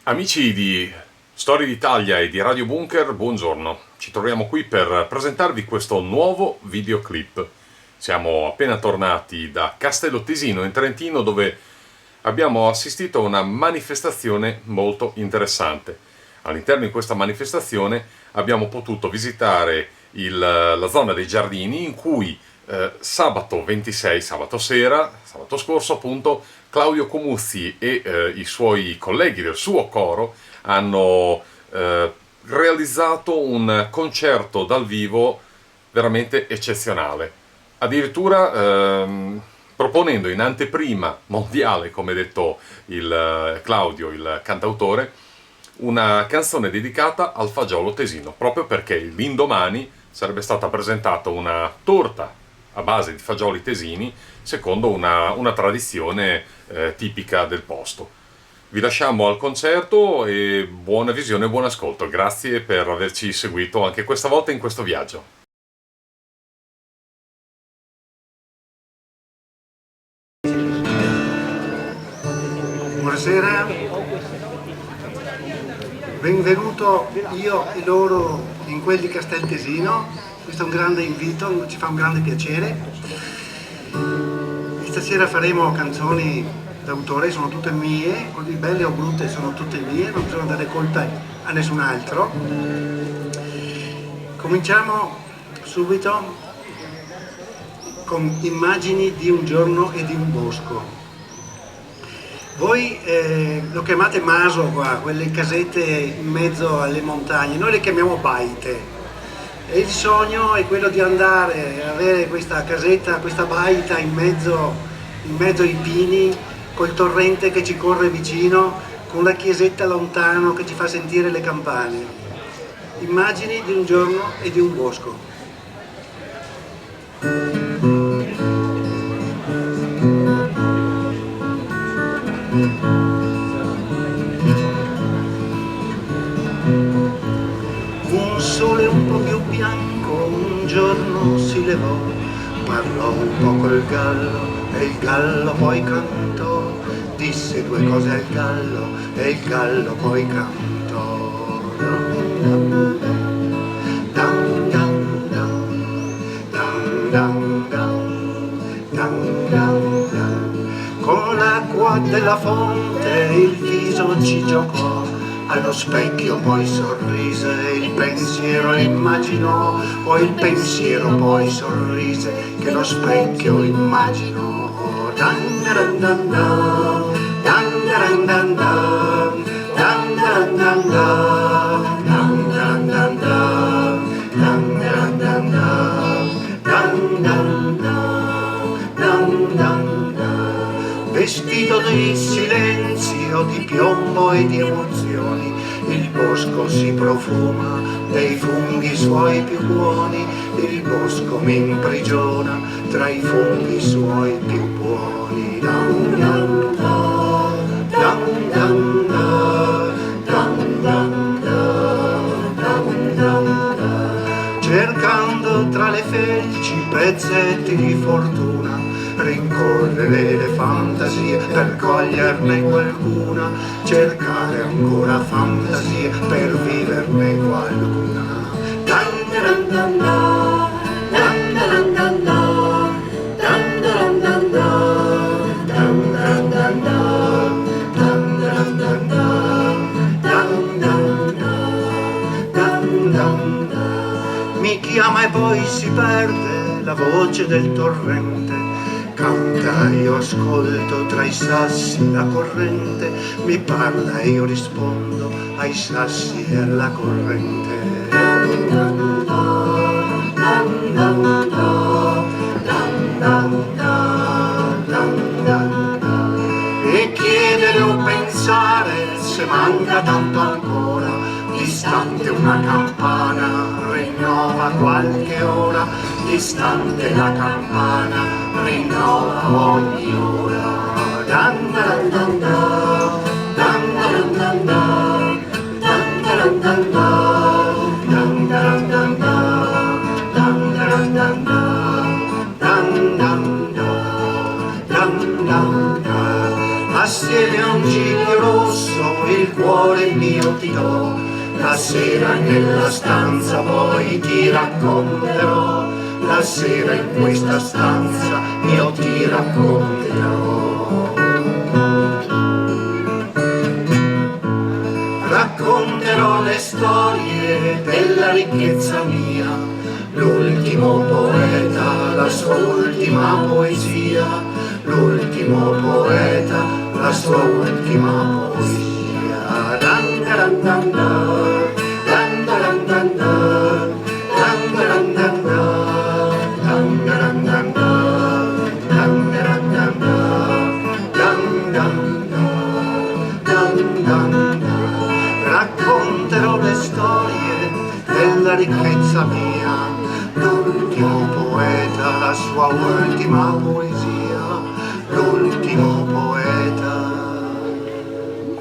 Amici di Storie d'Italia e di Radio Bunker, buongiorno. Ci troviamo qui per presentarvi questo nuovo videoclip. Siamo appena tornati da Castello Tesino in Trentino, dove abbiamo assistito a una manifestazione molto interessante. All'interno di questa manifestazione abbiamo potuto visitare la zona dei giardini in cui sabato 26, sabato sera, sabato scorso appunto, Claudio Comuzzi e i suoi colleghi del suo coro hanno realizzato un concerto dal vivo veramente eccezionale. Addirittura proponendo in anteprima mondiale, come detto Claudio, il cantautore, una canzone dedicata al fagiolo tesino, proprio perché l'indomani sarebbe stata presentata una torta a base di fagioli tesini, secondo una tradizione tipica del posto. Vi lasciamo al concerto e buona visione e buon ascolto. Grazie per averci seguito anche questa volta in questo viaggio. Buonasera, benvenuto io e loro in quel di Casteltesino. Questo è un grande invito, ci fa un grande piacere. Stasera faremo canzoni d'autore, sono tutte mie, così belle o brutte sono tutte mie, non bisogna dare colpa a nessun altro. Cominciamo subito con immagini di un giorno e di un bosco. Voi lo chiamate maso qua, quelle casette in mezzo alle montagne, noi le chiamiamo baite. E il sogno è quello di andare a avere questa casetta, questa baita in mezzo ai pini, col torrente che ci corre vicino, con la chiesetta lontano che ci fa sentire le campane. Immagini di un giorno e di un bosco. Un sole un po' più bianco un giorno si levò, parlò un po' col gallo e il gallo poi cantò, disse due cose al gallo e il gallo poi cantò. Dam, dam, dam, dam, dam, dam, dam, dam, dam. Con l'acqua della fonte il viso ci giocò, allo specchio poi sorrise, il pensiero immaginò, o il pensiero poi sorrise, che lo specchio immaginò. Dan dan dan dan, dan dan dan dan, dan dan dan dan, dan dan dan dan, dan dan dan dan, dan dan dan, dan dan. Vestito di silenzio, di piombo e di emozioni, il bosco si profuma dei funghi suoi più buoni, il bosco mi imprigiona tra i funghi suoi più buoni. Dam, dam, dam, dam, dam, dam, dam, dam, dam, dam. Cercando tra le felci pezzetti di fortuna, rincorrere le fantasie per coglierne qualcuna, cercare ancora fantasie per viverne qualcuna. Dan dan dan dan, dan dan dan dan, dan dan dan dan, dan dan dan, dan dan dan dan, dan dan dan, dan dan dan. Mi chiama e poi si perde la voce del torrente, canta e io ascolto tra i sassi la corrente, mi parla e io rispondo ai sassi e alla corrente. E chiedere o pensare se manca tanto ancora, distante una campana rinnova qualche ora, distante la campana rinnova ogni ora. Dan dan dan dan, dan dan dan dan, dan dan dan dan, dan dan dan dan, dan dan dan dan, dan dan dan, dan dan dan. Assieme a un giglio rosso il il cuore mio ti do, la sera nella stanza poi ti racconterò, la sera in questa stanza io ti racconterò. Racconterò le storie della ricchezza mia, l'ultimo poeta, la sua ultima poesia, l'ultimo poeta, la sua ultima poesia. Dan dan dan dan, dan dan dan dan, dan dan dan dan, dan dan dan dan, dan dan dan dan. Racconterò le storie della ricchezza mia, l'ultimo poeta, la sua ultima poesia, l'ultimo poeta,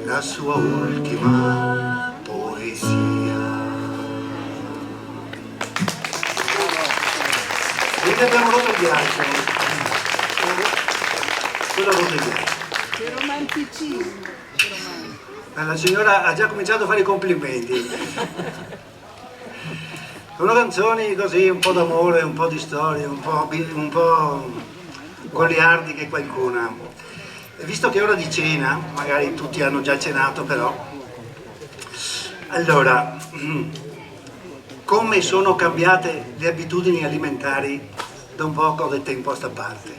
la sua ultima poesia. Quindi abbiamo rotto il ghiaccio. Cosa rotto il ghiaccio? Che romanticismo. La signora ha già cominciato a fare i complimenti. Sono canzoni così, un po' d'amore, un po' di storie, un po' goliardiche qualcuna. Visto che è ora di cena, magari tutti hanno già cenato però, allora, come sono cambiate le abitudini alimentari da un poco del tempo a sta parte?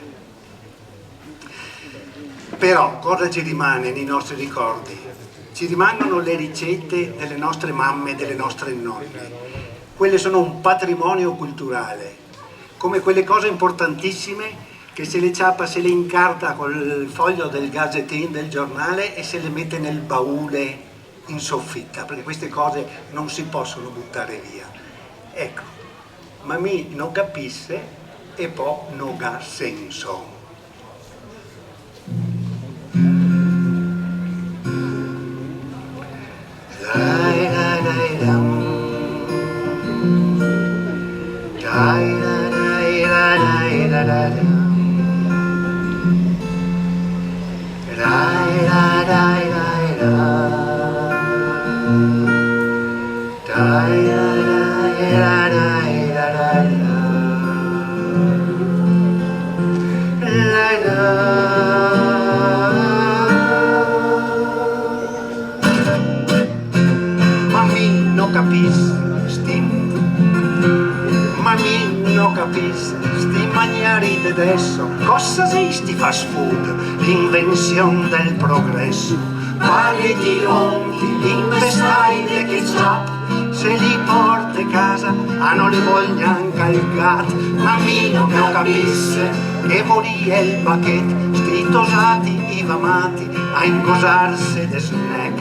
Però cosa ci rimane nei nostri ricordi? Ci rimangono le ricette delle nostre mamme e delle nostre nonne. Quelle sono un patrimonio culturale, come quelle cose importantissime che se le ciappa, se le incarta col foglio del gazzettino del giornale e se le mette nel baule in soffitta, perché queste cose non si possono buttare via. Ecco, ma mi non capisse e poi non ha senso. Dai dai dai dam, dai dai dai dai dai dai dam, dai dai dai dai dai, dai dai dai dai dai dai. Non capisci, sti magnari di adesso, cosa sei sti fast food, l'invenzione del progresso, paghi di onti, investai di ketchup, se li porti a casa, non li vogliono calcati, ma mi non capisce, che volia il pacchetto, sti tosati i vamati, a ingosarsi de snack,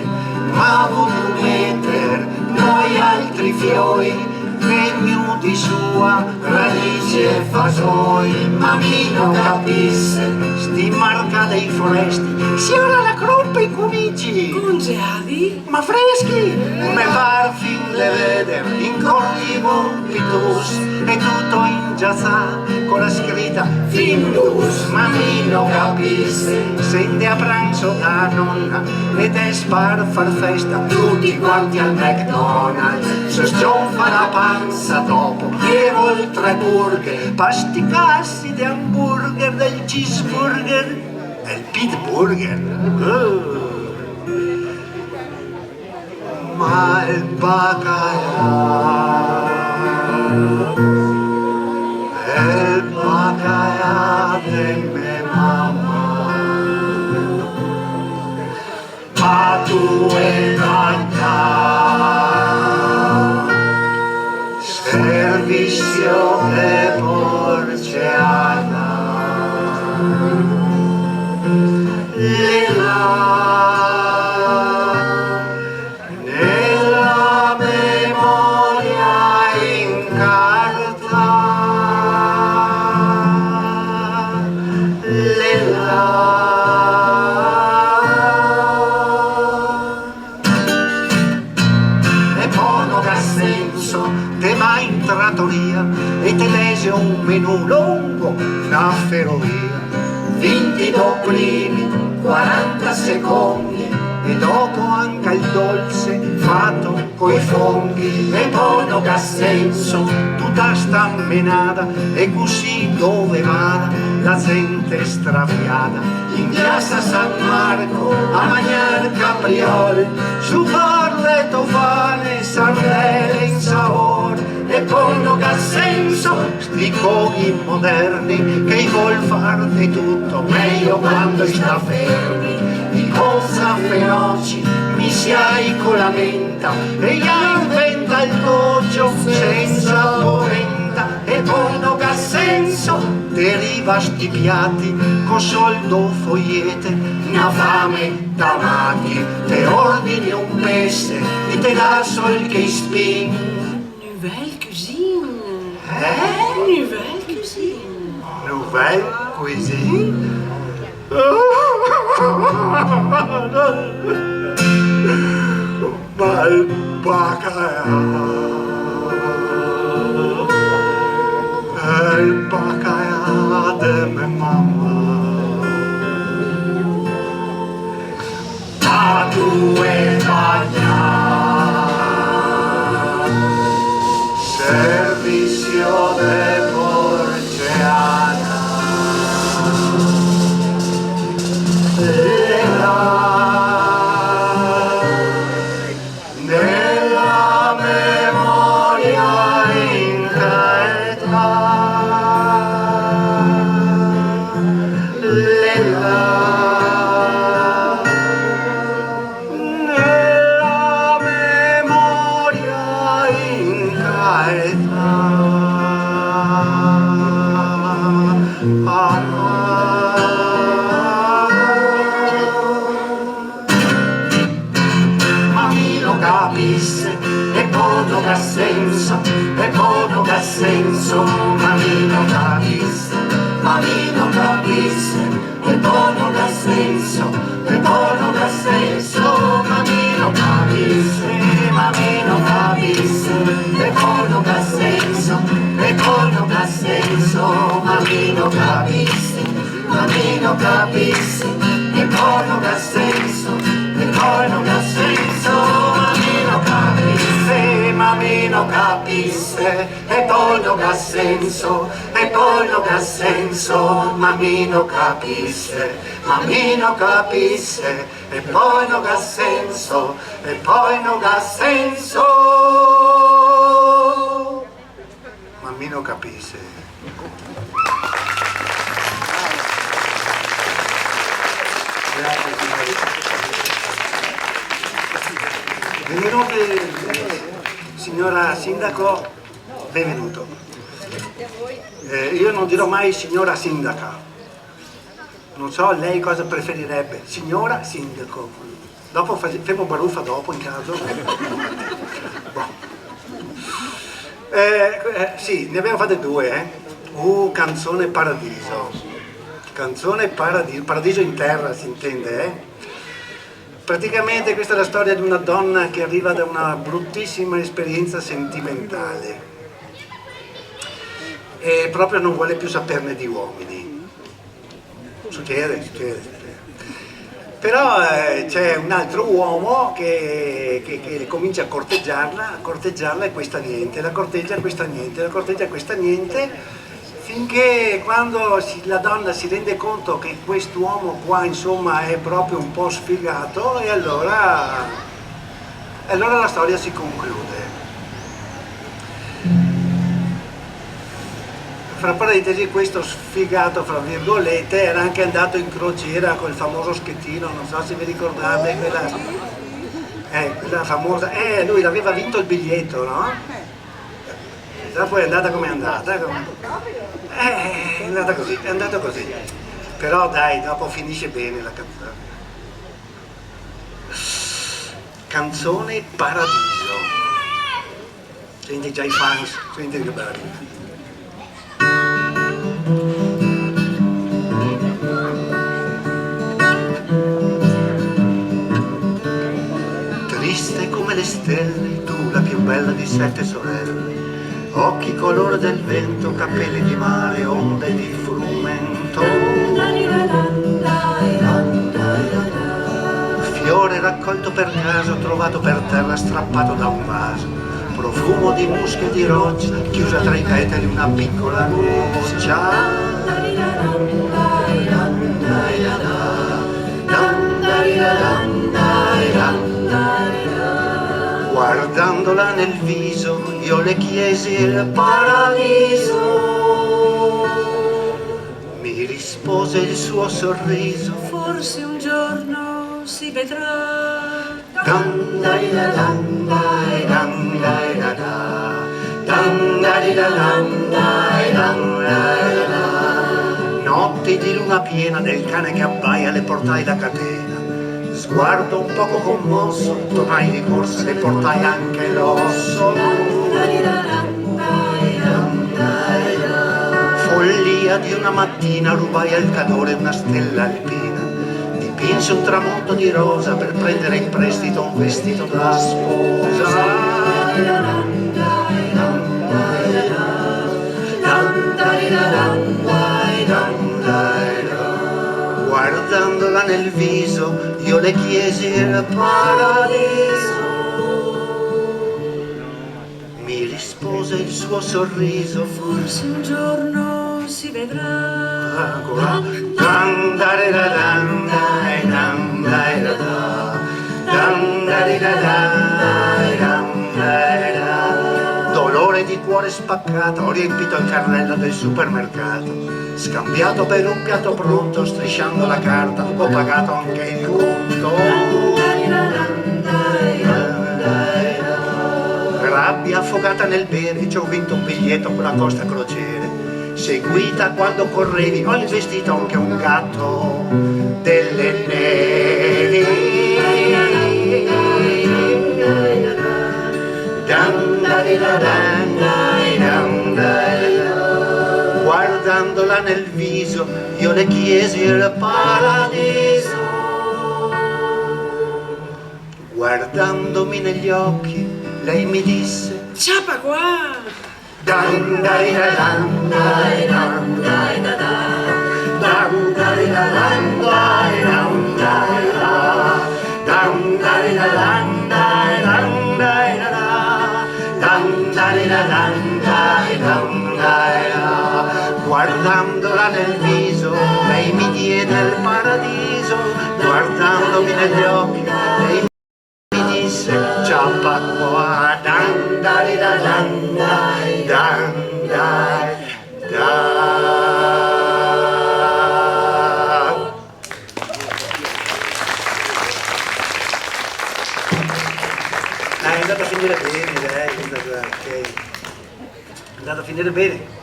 ma voluto mettere noi altri fioi, regno di sua radice e fasoi, ma mi non capisse, sti marca dei foresti, si ora la croppa i cunici, Congeavi? ma freschi, come par fin le veder, in cortivo pitus, e tutto in giazza, con la scritta Findus, ma mi non capisse, sente a pranzo da nonna, ed è far festa, tutti quanti al McDonald's, se scionfa la panza dopo, e oltre burger, pasticassi di hamburger, del cheeseburger, del pitburger. Ma il bacalà, il bacalà di mia mamma, ma tu e tanta servizio de porciana, nella memoria in carta, e poi non ha senso, te vai in trattoria e te lese un menù lungo, una ferrovia, 20 dopplini, 40 secondi, e dopo anche il dolce fatto coi funghi e poi non ha senso tutta sta menata e così dove vada la gente straviata in piazza San Marco a mangiare capriole su parle tofane sardelle in sapore e poi non ha senso sti cogli moderni che vuol far di tutto meglio quando sta fermi di cosa feroci mi si hai con la menta e gli inventa il doggio senza polenta e poi non ha senso deriva sti piatti con soldo fogliete una fame da matti te ordini un pesce e te dà sol che spin. Nouvelle cuisine. Nouvelle cuisine. Nouvelle cuisine. Ma il baccaia de me mamma. A due bagna servizio de porceana nella memoria incaeta nella memoria capisse e poi non ha senso, e poi non ha senso, ma mi non capisse, ma mi non capisse, e poi non ha senso, e poi non ha senso, ma mi non capisse, ma mi non capisse, e poi non ha senso, e poi non ha senso, ma mi non capisse, ma mi non capisse, e poi non ha senso, e poi non ha senso. Ma mi non capisse, e poi non ha senso, e poi non ha senso, ma mi non capisse, ma mi non capisse, e poi non ha senso, e poi non ha senso, ma mi non capisse. Benvenuti. Signora Sindaco, benvenuto. Io non dirò mai signora Sindaca. Non so lei cosa preferirebbe. Signora Sindaco. Dopo facciamo baruffa dopo in caso. Sì, ne abbiamo fatte due, Canzone Paradiso. Canzone Paradiso. Paradiso in terra si intende, Praticamente questa è la storia di una donna che arriva da una bruttissima esperienza sentimentale e proprio non vuole più saperne di uomini. Succede. Però c'è un altro uomo che comincia a corteggiarla e questa niente, la corteggia questa niente, finché quando la donna si rende conto che quest'uomo qua insomma è proprio un po' sfigato e allora la storia si conclude. Fra parentesi, questo sfigato fra virgolette era anche andato in crociera col famoso Schettino, non so se vi ricordate quella famosa, lui aveva vinto il biglietto, no? Poi è andata come è andata. È andata così. Però dai, dopo finisce bene la canzone. Canzone Paradiso. Senti già i fans, senti che bello. Triste come le stelle, tu la più bella di 7 sorelle. Occhi colore del vento, capelli di mare, onde di frumento. fiore raccolto per caso, trovato per terra strappato da un vaso, profumo di muschio e di roccia, chiusa tra i petali una piccola goccia. Guardandola nel viso, io le chiesi il paradiso. Mi rispose il suo sorriso. Forse un giorno si vedrà. Notti di luna piena, del cane che abbaia, le portai la catena. Sguardo un poco commosso, tornai di corsa, le portai anche l'osso. Follia di una mattina, rubai al calore una stella alpina. Dipinse un tramonto di rosa per prendere in prestito un vestito da sposa. Guardandola nel viso, io le chiesi il paradiso. Mi rispose il suo sorriso. Forse un giorno si vedrà. Ancora. Dolore di cuore spaccato, ho riempito il carrello del supermercato. Scambiato per un piatto pronto, strisciando la carta, ho pagato anche il conto. Rabbia affogata nel bere, ci ho vinto un biglietto con la Costa Crociere. Seguita quando correvi, ho investito anche un gatto delle nevi. Guardandola nel viso, io le chiesi il paradiso. Guardandomi negli occhi, lei mi disse: Ciapa qua! Guardandola nel viso, lei mi diede il paradiso. Guardandomi negli occhi, lei mi disse: ciappa qua, dan dai da dan dai dan dai dan. È andata a finire bene, dai, ok. È andata a finire bene.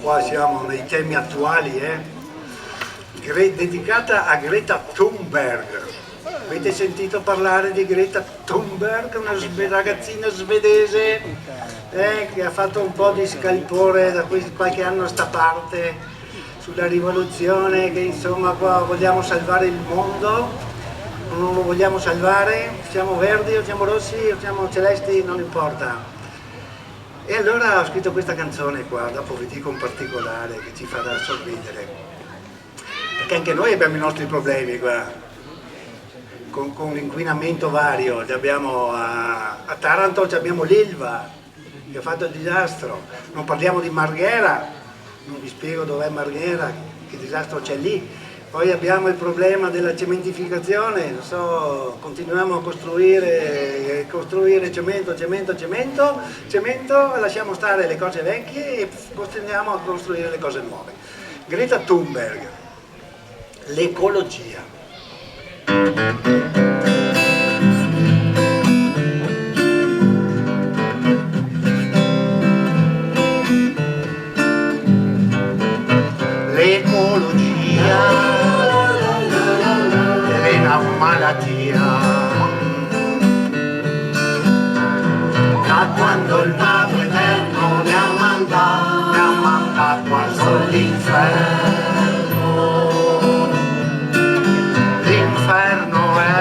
Qua siamo nei temi attuali, dedicata a Greta Thunberg. Avete sentito parlare di Greta Thunberg, una ragazzina svedese che ha fatto un po' di scalpore da qualche anno a sta parte sulla rivoluzione, che insomma qua vogliamo salvare il mondo, non lo vogliamo salvare, siamo verdi o siamo rossi o siamo celesti, non importa. E allora ho scritto questa canzone qua, dopo vi dico un particolare che ci farà sorridere, perché anche noi abbiamo i nostri problemi qua, con l'inquinamento vario. Abbiamo a Taranto abbiamo l'Ilva che ha fatto il disastro, non parliamo di Marghera, non vi spiego dov'è Marghera, che disastro c'è lì. Poi abbiamo il problema della cementificazione, non so, continuiamo a costruire cemento, lasciamo stare le cose vecchie e continuiamo a costruire le cose nuove. Greta Thunberg, l'ecologia. L'ecologia è una malattia, da quando il Padre Eterno mi ha mandato all'inferno. L'inferno è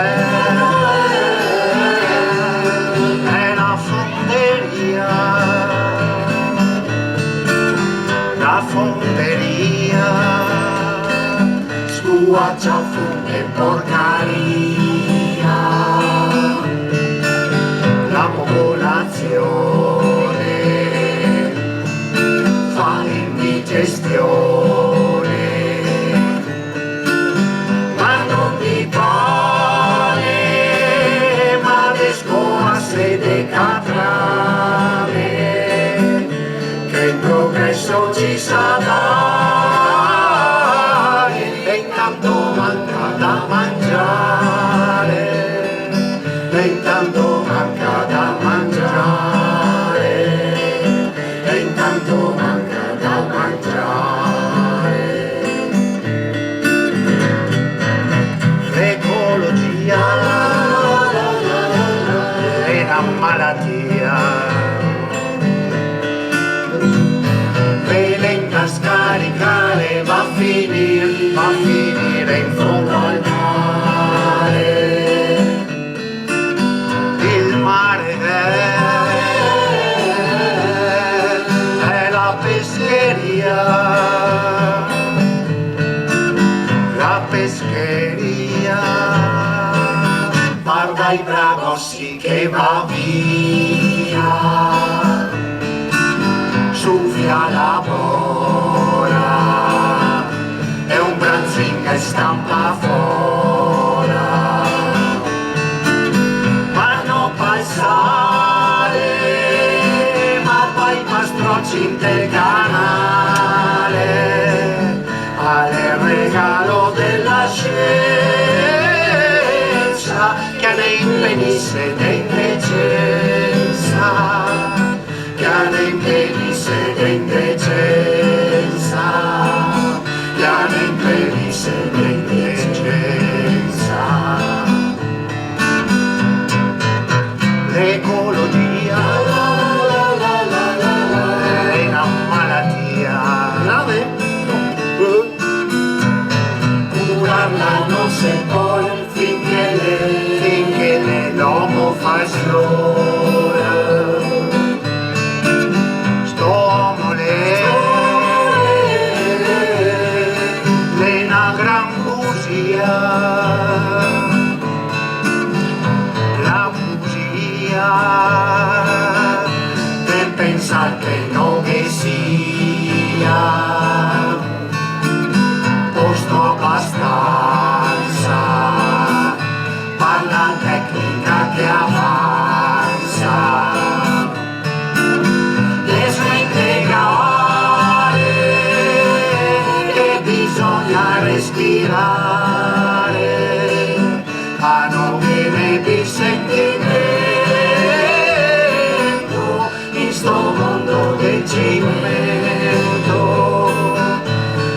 una fonderia, la fonderia sua che porcaria, la popolazione fa indigestione, ma non di pane, ma le scoasse de catrame, che il progresso ci sa dare, e intanto manca da mangiare, e intanto manca da mangiare, e intanto manca da mangiare. L'ecologia è una malattia, velenta scaricare, va a finire in fondo al mare. Il mare è la pescheria, la pescheria, guarda i bragossi che va via, suffia la bola, è un branzin che stampa fora, vanno passare, ma poi pastrocci del canale, al regalo della scienza, che ne impedisse d'indecenza, che ne impedisse d'indecenza, che ne impedisse d'indecenza. L'ecologia è una malattia grave, curarla non si può finché l'uomo fa sciora. Stomole è una gran bugia, la bugia per pensare che non vi sia posto abbastanza, parla tecnica che avanza, desintegrare, che bisogna respirare, a non viene più sentimento in sto mondo del cimento,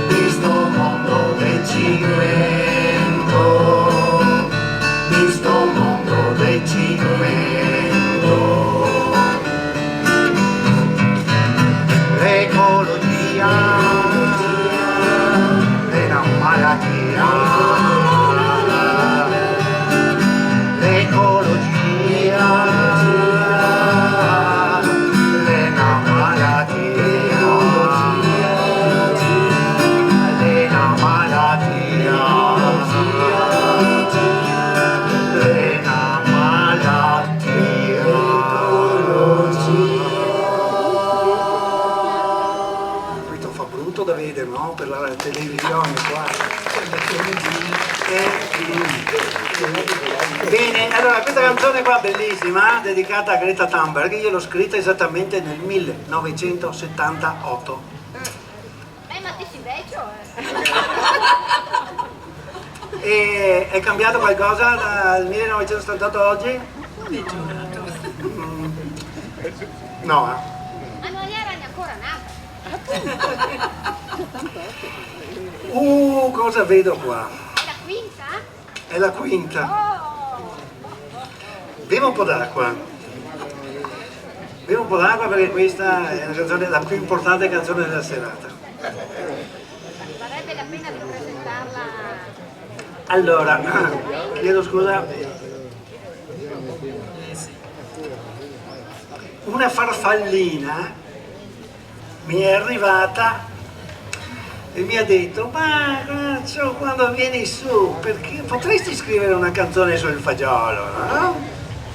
in sto mondo del cimento, in sto mondo del cimento. L'ecologia è una malattia, l'ecologia è una malattia, è una malattia, è una malattia. Questo fa brutto da vedere, no? Per la televisione qua. Bene, allora questa canzone qua bellissima, dedicata a Greta Thunberg, io l'ho scritta esattamente nel 1978. Ma ti si vecchio, E è cambiato qualcosa dal 1978 a oggi? No, ma non era ancora nata. cosa vedo qua? È la quinta? È la quinta. Oh! Bevo un po' d'acqua. Bevo un po' d'acqua perché questa è la canzone, la più importante canzone della serata. Varrebbe la pena di presentarla. Allora, chiedo scusa. Una farfallina mi è arrivata e mi ha detto: ma cazzo, quando vieni su, perché potresti scrivere una canzone sul fagiolo, no?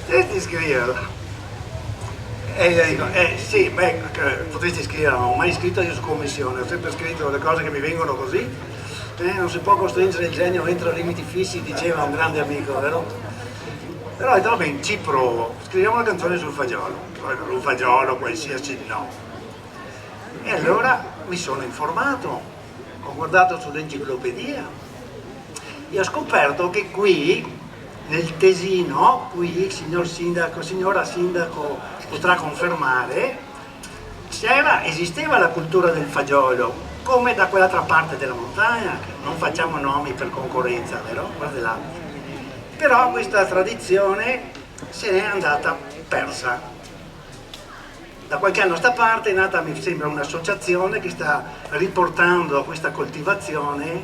Potresti scriverla. E io dico: sì, beh, potresti scrivere, non ho mai scritto io su commissione, ho sempre scritto le cose che mi vengono così. Non si può costringere il genio entro limiti fissi, diceva un grande amico, vero? Però ho detto: va bene, ci provo, scriviamo una canzone sul fagiolo, un fagiolo qualsiasi, no. E allora mi sono informato, ho guardato sull'enciclopedia e ho scoperto che qui, nel Tesino, qui, signor sindaco, signora sindaco potrà confermare, esisteva la cultura del fagiolo, come da quell'altra parte della montagna, non facciamo nomi per concorrenza, vero? Guarda là. Però questa tradizione se n'è andata persa. Da qualche anno a sta parte è nata, mi sembra, un'associazione che sta riportando questa coltivazione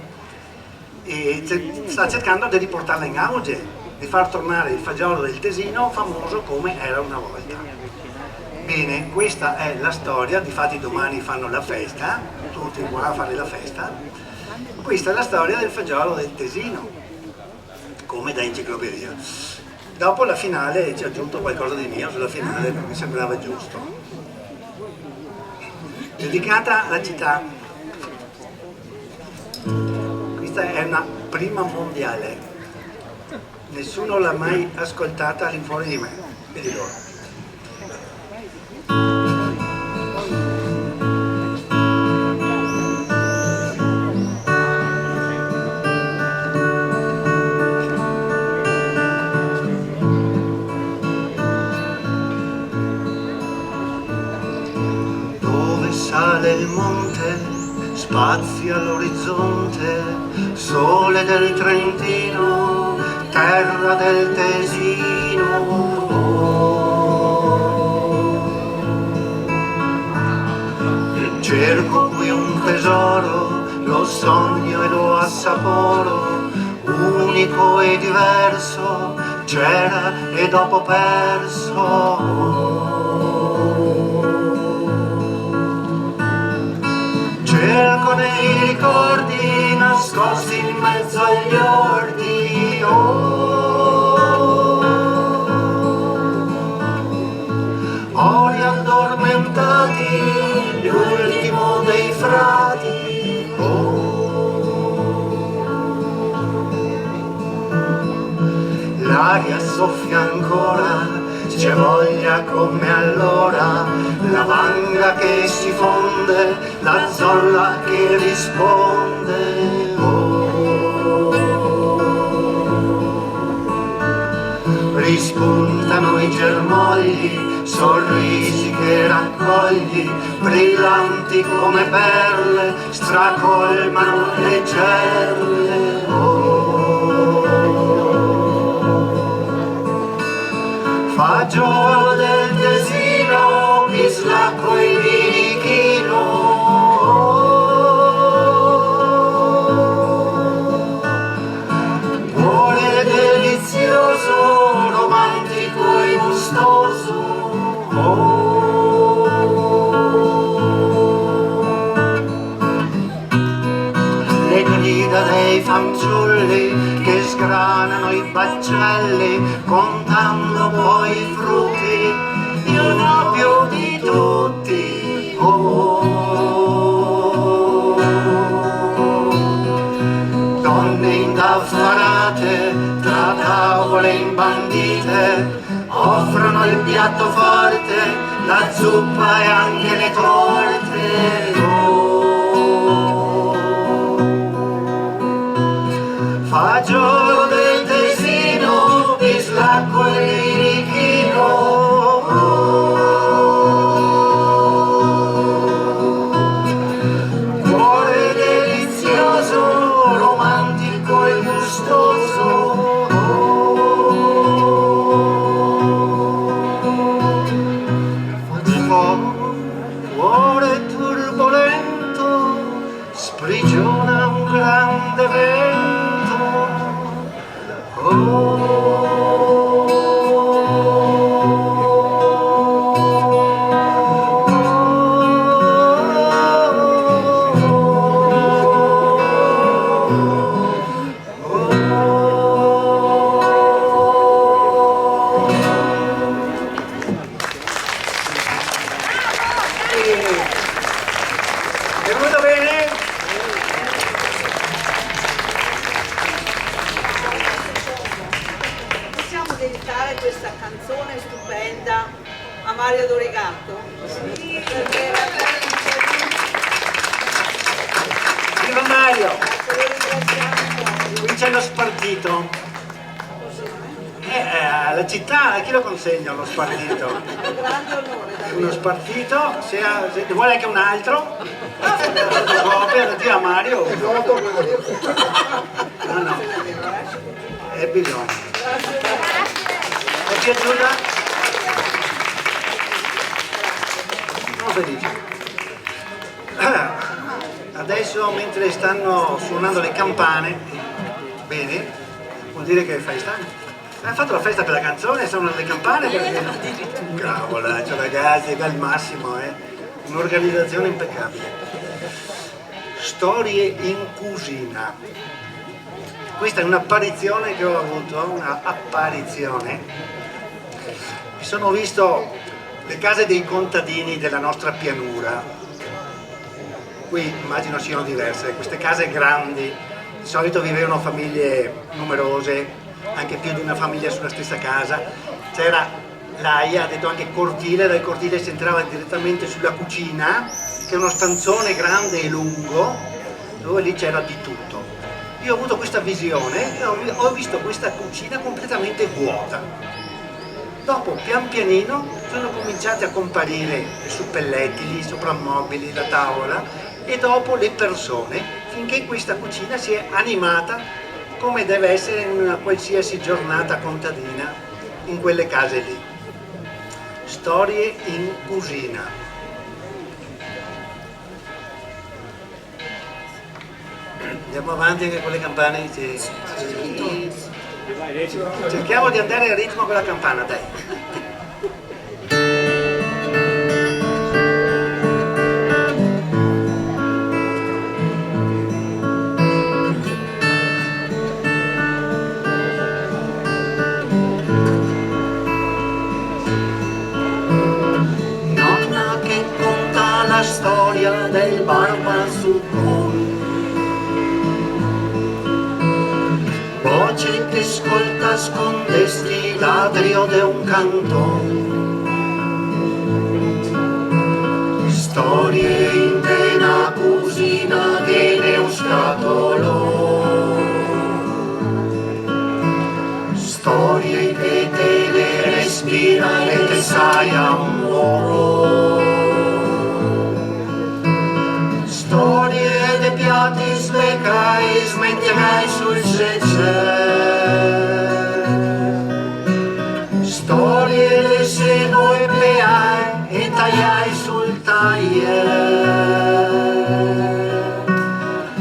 e sta cercando di riportarla in auge, di far tornare il fagiolo del Tesino famoso come era una volta. Bene, questa è la storia, difatti domani fanno la festa, tutti qua a fare la festa. Questa è la storia del fagiolo del Tesino, come da enciclopedia. Dopo la finale ci ho aggiunto qualcosa di mio sulla finale perché mi sembrava giusto. Dedicata alla città. Questa è una prima mondiale. Nessuno l'ha mai ascoltata all'infuori di me, vedi loro. Sale il monte, spazia l'orizzonte, sole del Trentino, terra del Tesino. Cerco qui un tesoro, lo sogno e lo assaporo, unico e diverso, c'era e dopo perso. Cerco nei ricordi nascosti in mezzo agli orti, ori addormentati, l'ultimo dei frati, l'aria soffia ancora, c'è voglia come allora, la vanga che si fonde, la zolla che risponde. Rispuntano i germogli, sorrisi che raccogli, brillanti come perle, stracolmano le gerle. Fagiolo del Tesino, bislacco e birichino, cuore delizioso, romantico e gustoso. Le grida dei fanciulli che sgranano i baccelli, contando poi i frutti, io ne ho più di tutti. Donne indaffarate, tra tavole imbandite, offrono il piatto forte, la zuppa e anche le torte. Fagiolo del Tesino, bislacco e birichino, cuore delizioso, romantico e gustoso. Cuore turbolento, sprigiona un grande vento. Oh. dedicare questa canzone stupenda a Mario Dorigato? Sì. Perché Viva Mario! Qui c'è lo spartito. Alla città, a chi lo consegna lo spartito? è un grande onore da Uno spartito, se ne vuole anche un altro, fotocopia, lo dia a Mario. No, è bisogno. È piaciuta? Sono felice. Adesso mentre stanno suonando le campane, bene, vuol dire che fai stanco. Hai fatto la festa per la canzone, sono le campane perché... Cavola, cioè ragazzi, è al massimo, un'organizzazione impeccabile. Storie in cucina. Questa è un'apparizione che ho avuto, un'apparizione. Mi sono visto le case dei contadini della nostra pianura. Qui immagino siano diverse, queste case grandi, di solito vivevano famiglie numerose, anche più di una famiglia sulla stessa casa. C'era l'AIA, ha detto anche cortile, dal cortile si entrava direttamente sulla cucina, che è uno stanzone grande e lungo, dove lì c'era di tutto. Io ho avuto questa visione e ho visto questa cucina completamente vuota. Dopo, pian pianino, sono cominciati a comparire i suppelletti, i soprammobili, la tavola, e dopo le persone, finché questa cucina si è animata come deve essere in una qualsiasi giornata contadina in quelle case lì. Storie in cucina. Andiamo avanti anche con le campane. Cerchiamo di andare a ritmo con la campana, dai. La storia del barbazuccone, voce che ascolta scondesti ladrio de un cantone, storie in una cucina che ne un scatolò, storie che te le respira e te sai amore. Storie dei piatti slecai, smetterai sul cece. Storie dei seno e peai e tagliai sul tagliere.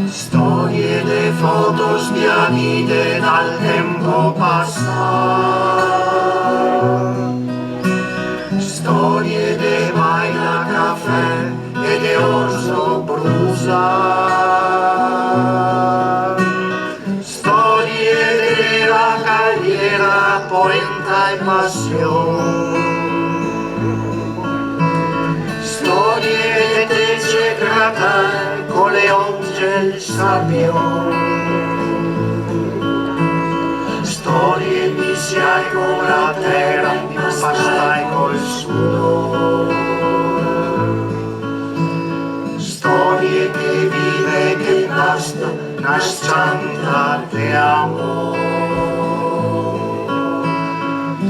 Storie dei foto sbiadite dal tempo passato. Storie dei baila caffè e de orso brusa, storie della cagliera, polenta e passione, storie di tece gratai con le once e il sabbione, storie iniziai con la terra, impastai col sudore. Storie che vive che basta, nascianta te amo.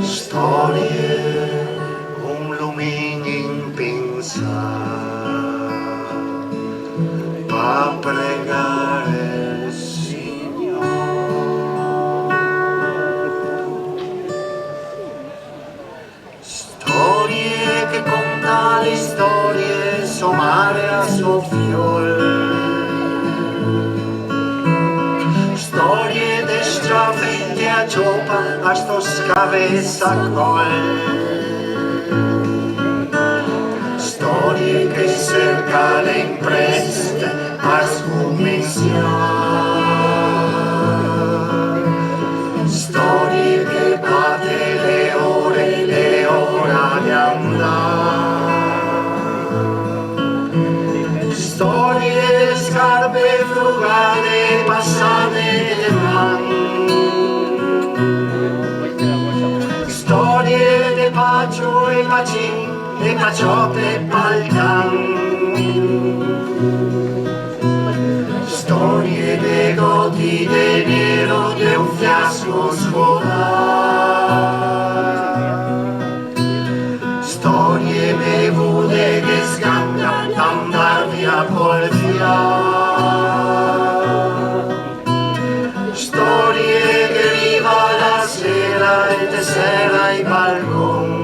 Storie un lumino in pensa, pa pregare il Signore. Storie che conta le storie, somare a suo fiol. Storie de strafetti a ciopa a sto scavessa col. Storie che cerca le impreste a scommissione. Storie che batte le ore di andare. Storie scarpe frugate passate le mani. baci e baciote Balcan. Storie de goti de nero de un fiasco scolar. Storie bevude che scambiano andar via col fiar. Storie che viva la sera e te sera i balcon.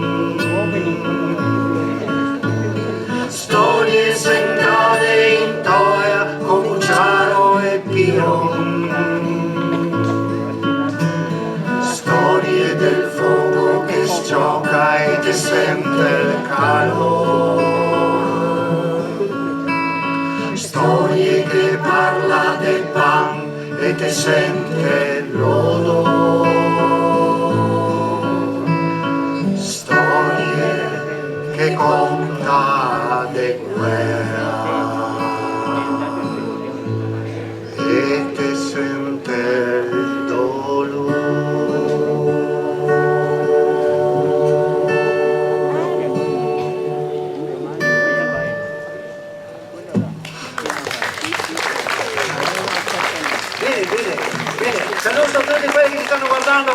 Storie sembrate in toia con Cucciaro e Piron. Storie del fuoco che sciocca e te sente il calore. Storie che parla del pan e te sente l'odore. Storie che conta de guerra e te sente il dolore. Bene, bene, bene. Saluto a tutti quelli che ci stanno guardando.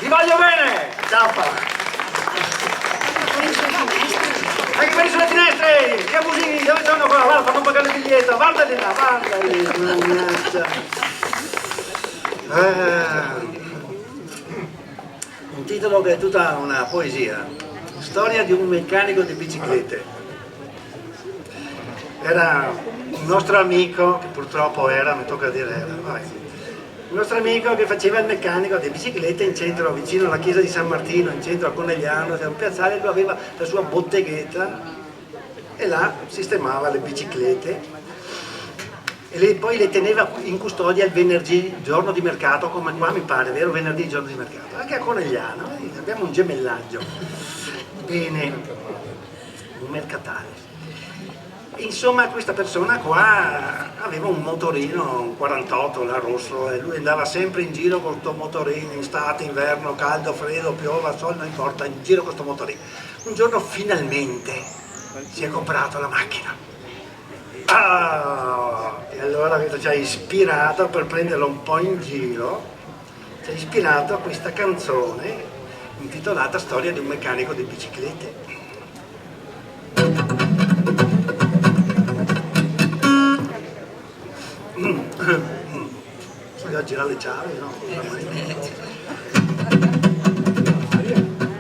Vi voglio bene. Ciao. Anche quelli sulle finestre, che abusini, dove sono qua? Guarda, fanno pagare il biglietto, guardali là, guardali, mannaggia. Un titolo che è tutta una poesia. Storia di un meccanico di biciclette. Era un nostro amico, che purtroppo era, mi tocca dire era, vabbè. Il nostro amico che faceva il meccanico di biciclette in centro, vicino alla chiesa di San Martino, in centro a Conegliano, c'era un piazzale dove aveva la sua botteghetta e là sistemava le biciclette e poi le teneva in custodia il venerdì, giorno di mercato, come qua mi pare, vero? Venerdì, giorno di mercato, anche a Conegliano, abbiamo un gemellaggio. Bene, un mercatale. Insomma, questa persona qua aveva un motorino, un 48, là rosso, e lui andava sempre in giro con questo motorino, in estate, inverno, caldo, freddo, piova, sole, non importa, in giro con questo motorino. Un giorno finalmente si è comprato la macchina. E allora ci ha ispirato, per prenderlo un po' in giro, ci ha ispirato a questa canzone intitolata Storia di un meccanico di biciclette. Voglio girare le chiavi, no?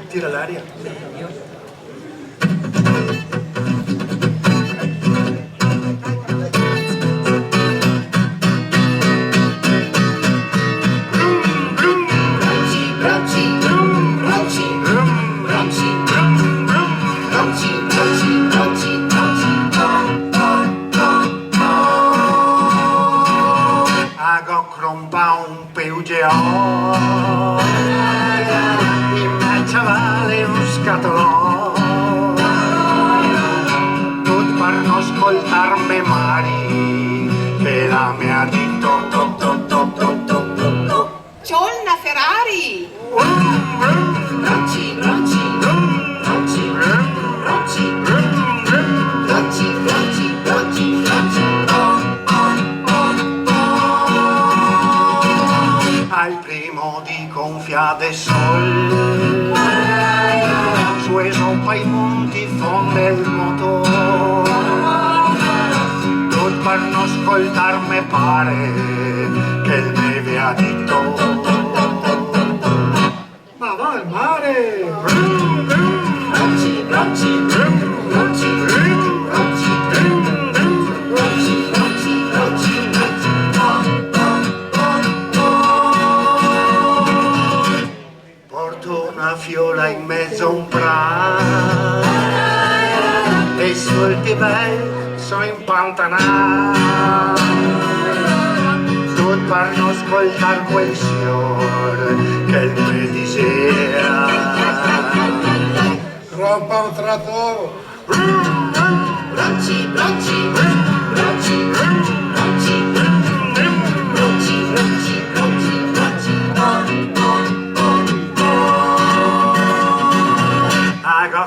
Tira l'aria. Un Peugeot in mezzo vale un scatolò tutto per non ascoltarmi mari che la mia dito C'ho una Ferrari! Rocci, rocci, rocci, rocci, rocci, rocci, rocci, rocci. Al primo di gonfiate sol su e sopra i monti fonde il motore tutto per non ascoltarmi pare che il me vi ha detto ma va al mare rocci, rocci, rocci, rocci, una fiola in mezzo a un prato e sul tibè sono impantanati tutto per non ascoltar quel signore che il me diceva rompa un trattore rocci, rocci, rocci, rocci, rocci, rocci, rocci,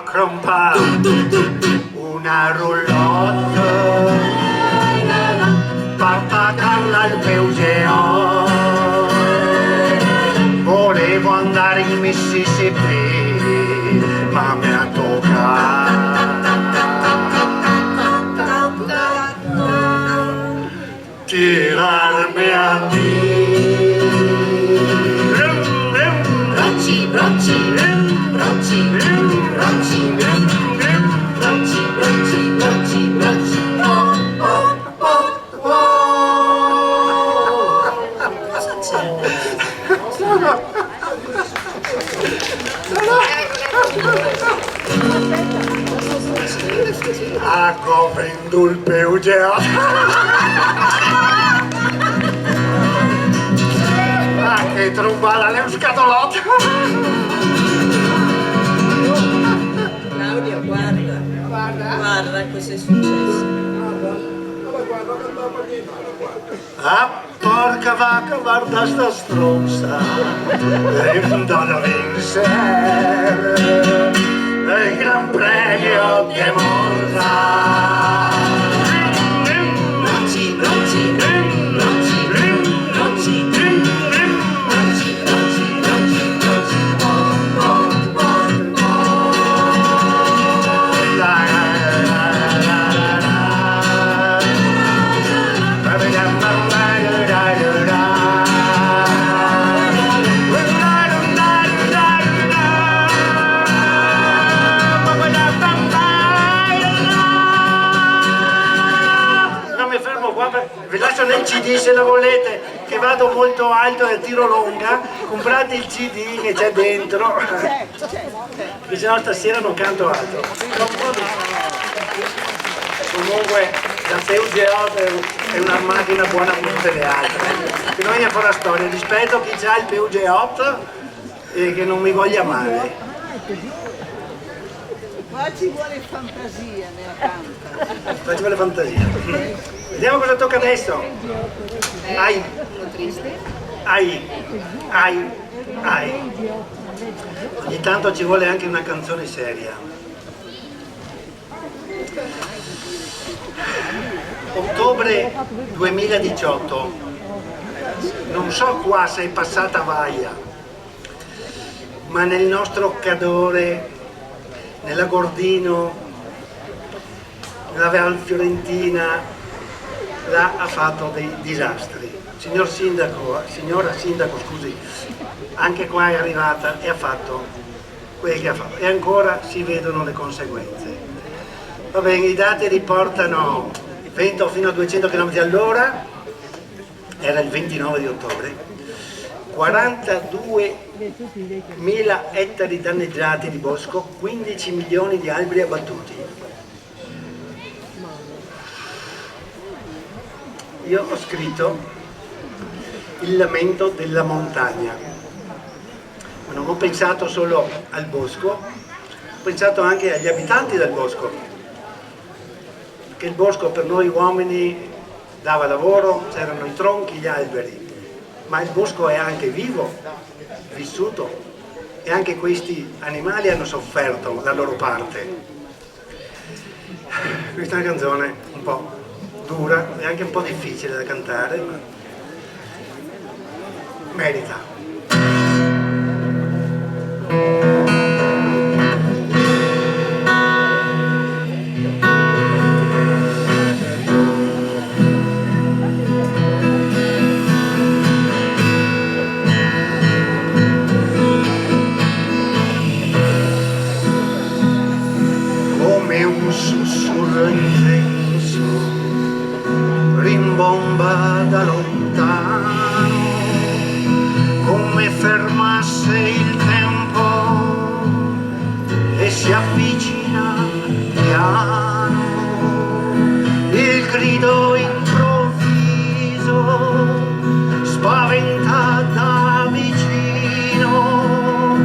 crumpa Mississippi, ma me ha toccato tirarmi a dire. Bracci, bracci, bracci, bracci, bracci, bracci, bracci, bracci, oh, oh, oh, oh. Cosa c'è? Ecco vendo il Peugea. Ah, che trombala, le un scatolotto. Claudio, guarda cosa è successo. Ah, porca vacca, guarda sta stronza, non la vinse il Gran Premio di Monza. Bracci, bracci, bracci, bracci, bracci, bracci, bracci, bracci, oh, oh, oh, la, la, la, la, la, non mi fermo qua, vi lascio nel CD se la volete, che vado molto alto e tiro longa, comprate il CD che c'è dentro, che se no stasera non canto altro. Comunque la Peugeot è una macchina buona come tutte le altre. Bisogna fare la storia, rispetto a chi ha il Peugeot e che non mi voglia male. Qua ci vuole fantasia nella canta. Qua ci vuole fantasia. Vediamo cosa tocca adesso. Ai. Ai. Ai. Ai. Ogni tanto ci vuole anche una canzone seria. Ottobre 2018, non so qua se è passata Vaia, ma nel nostro Cadore, nella Gordino, nella Val Fiorentina, là ha fatto dei disastri. Signora Sindaco, scusi, anche qua è arrivata e ha fatto quel che ha fatto e ancora si vedono le conseguenze. Va bene, i dati riportano vento fino a 200 km all'ora, era il 29 di ottobre, 42.000 ettari danneggiati di bosco, 15 milioni di alberi abbattuti. Io ho scritto il lamento della montagna, ma non ho pensato solo al bosco, ho pensato anche agli abitanti del bosco. Che il bosco per noi uomini dava lavoro, c'erano i tronchi, gli alberi, ma il bosco è anche vivo, vissuto e anche questi animali hanno sofferto la loro parte. Questa è una canzone un po' dura e anche un po' difficile da cantare, ma merita. Rimbomba da lontano, come fermasse il tempo e si avvicina piano, il grido improvviso spaventa da vicino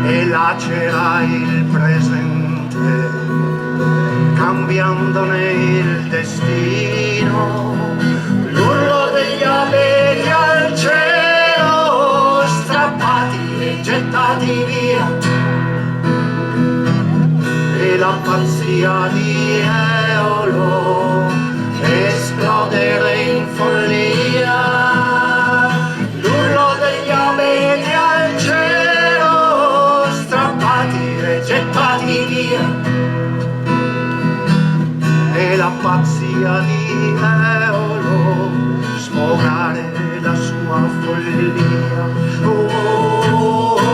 e lacera il presente, cambiandone il destino. L'urlo degli abeti al cielo, strappati e gettati via, e la pazzia di Eolo esplodere in follia. L'urlo degli abeti al cielo, gettati via, e la pazzia di Eolo sfogare la sua follia. Oh, oh, oh, oh,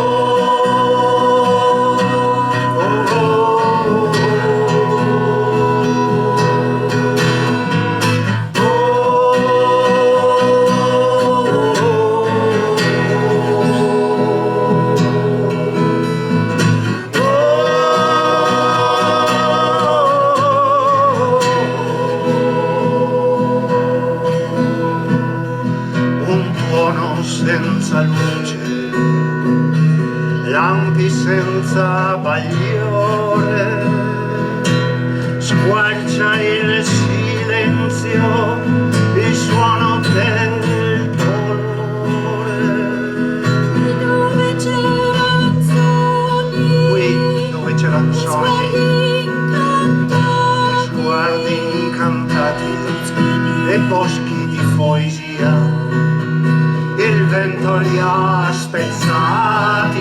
senza luce, lampi senza bagliore, squarcia il silenzio, il suono del dolore. Dove c'erano sogni, Qui dove c'erano sogni, sguardi incantati e boschi di poesia, il vento li ha spezzati,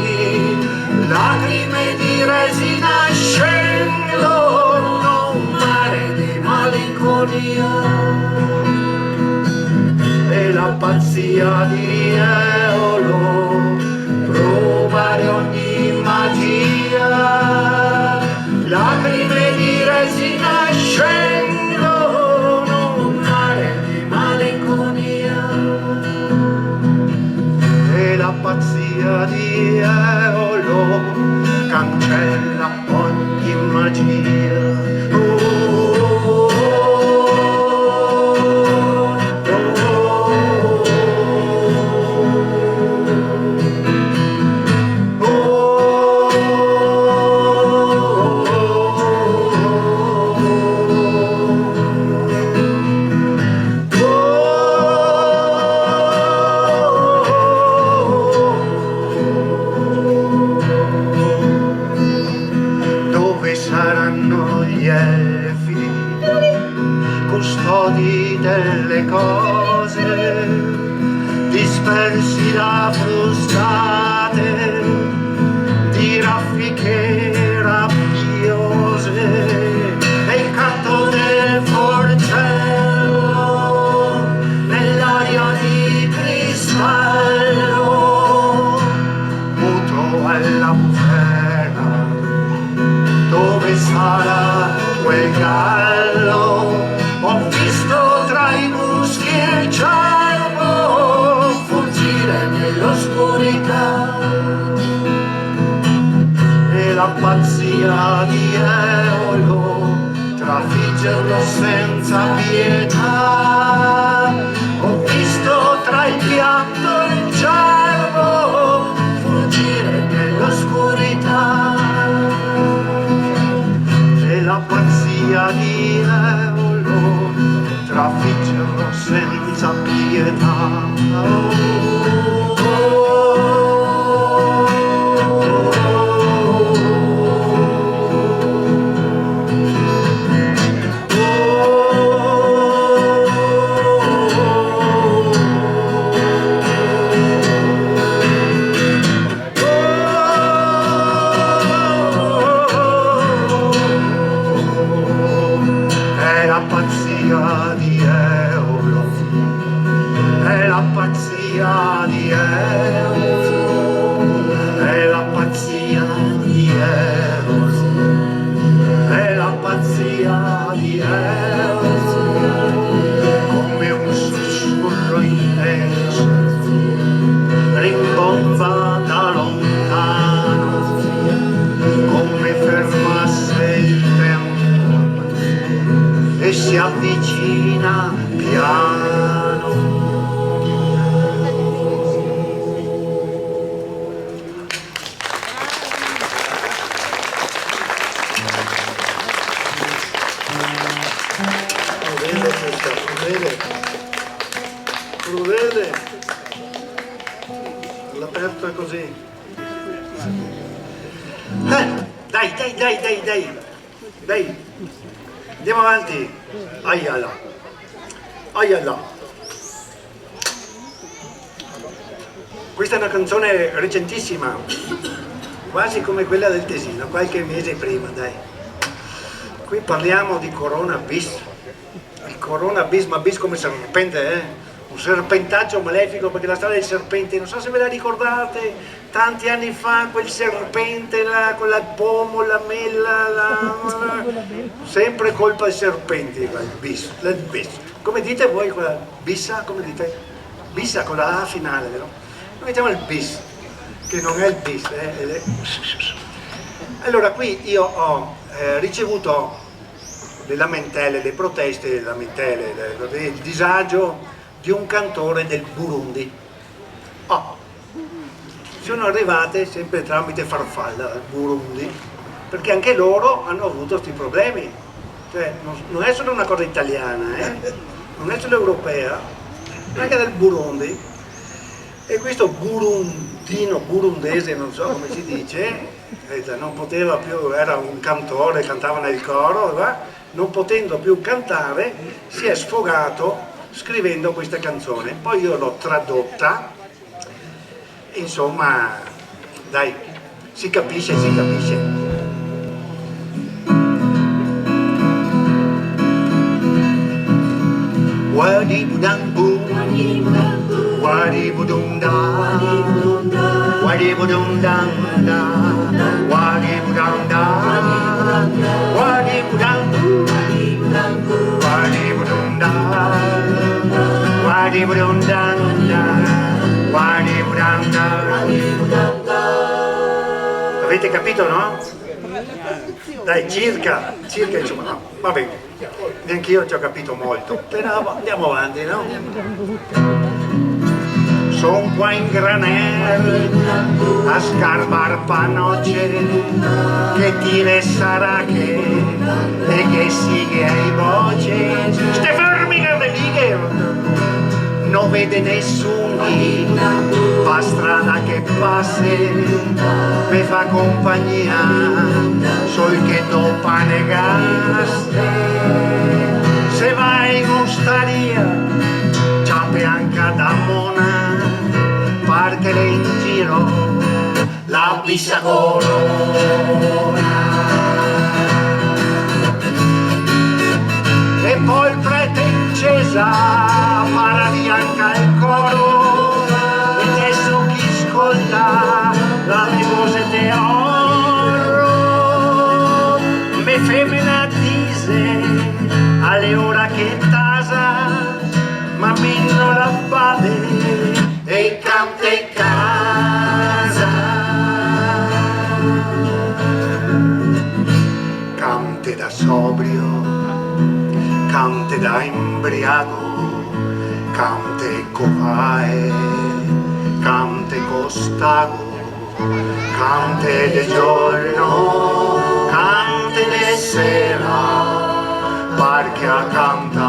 lacrime di resina scendono, un mare di malinconia, e la pazzia di Eolo provare ogni magia, lacrime di resina scendono, un mare di malinconia, e la pazzia di Eolo cancella ogni magia. Oh, oh, delle cose dispersi da frustate di raffiche rabbiose, e il canto del forcello nell'aria di cristallo, muto alla bufera, dove sarà quel gallo? Ho visto tra i muschi il cervo fuggire nell'oscurità, e la pazzia di Eolo trafiggerlo senza pietà. Ho visto tra il pianto il cervo fuggire nell'oscurità, e la pazzia di Eolo trafiggerlo senza pietà. È la pazzia di Eolo, è la pazzia di Eolo, è la pazzia di Eolo, è la pazzia di Eolo, come un sussurro intenso, rimbomba da lontano, come fermasse il tempo e si avvicina piano. Crudele, all'aperto è così. Dai, andiamo avanti. Aiala. Questa è una canzone recentissima, quasi come quella del Tesino, qualche mese prima, dai. Qui parliamo di Corona bis. Il Corona bis, ma bis come serpente, un serpentaggio malefico, perché la storia del serpente, non so se ve la ricordate, tanti anni fa quel serpente là, con il pomo, la mela, sempre colpa dei serpenti, il bis, il bis. Come dite voi quella bissa? Come dite? Bissa con la A finale, vero? Noi diciamo il bis, che non è il bis. Allora qui io ho ricevuto le lamentele, le proteste, il disagio di un cantore del Burundi. Sono arrivate sempre tramite farfalla dal Burundi, perché anche loro hanno avuto questi problemi. Cioè, non è solo una cosa italiana, non è solo europea, ma anche del Burundi. E questo burundese, non so come si dice, non poteva più, era un cantore, cantava nel coro, non potendo più cantare si è sfogato scrivendo questa canzone. Poi io l'ho tradotta, insomma, dai, si capisce, si capisce. Wadibudambu, wadibudumda, wadibudumdanda, wadibudamda, wadibudambu, wadibudumda, wadibudumdanda, wadibudamda. Avete capito, no? Dai, circa insomma, no, va bene. Neanche io ci ho capito molto, però andiamo avanti, no? Son qua in granel a scarbar panoche, che tire sarà che sigue ai voce. Ste fermi che ve lighe, non vede nessuno, fa strada che passi, mi fa compagnia, sol che do pane gas. Se vai in osteria, c'ha bianca da mona, partele in giro, la bissa corona. E poi il prete in chiesa, para bianca il coro, e adesso chi ascolta la voce de oro. Me femmina dice alle ora che tasa, ma minno la bade e canta e casa. Cante da sobrio, cante da imbriaco, cante covae, cante costago, cante de giorno, cante de sera, perché a cantare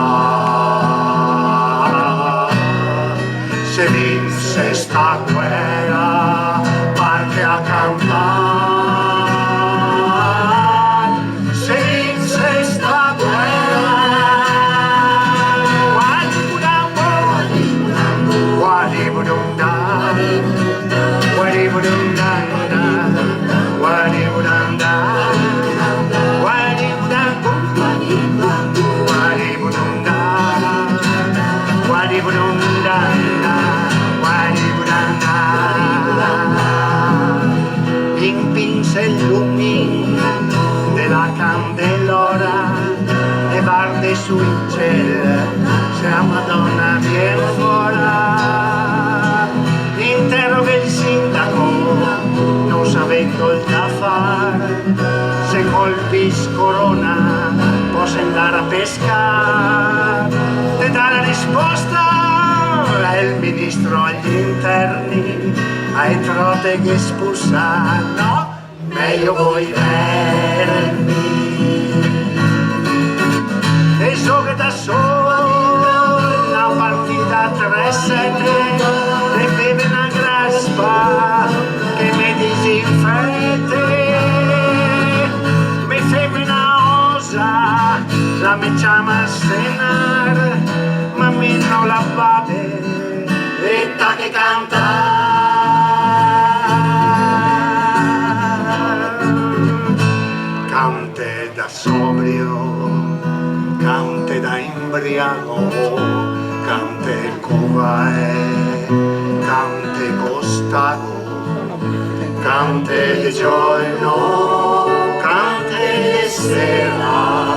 se vinse sta guerra, perché a cantare se vinse sta guerra. Wadibudumda, wadibudumda, wadibudumda, impinse il lumin della candelora e varde su in cielo se la Madonna viene fuori. Interroga il sindaco, non sapendo il da fare, se col bis corona posso andare a pescare. E dà la risposta è il ministro agli interni, ai trote che spussano, meglio voi vermi. E so che da solo la partita 3-7 e beve una graspa che mi disinfette. Mi femmina osa, la mi chiama a cenar, ma mi non la bade e ta che canta. sobrio, cante da imbriaco, cante cubae, cante costato, cante di giorno, cante di sera,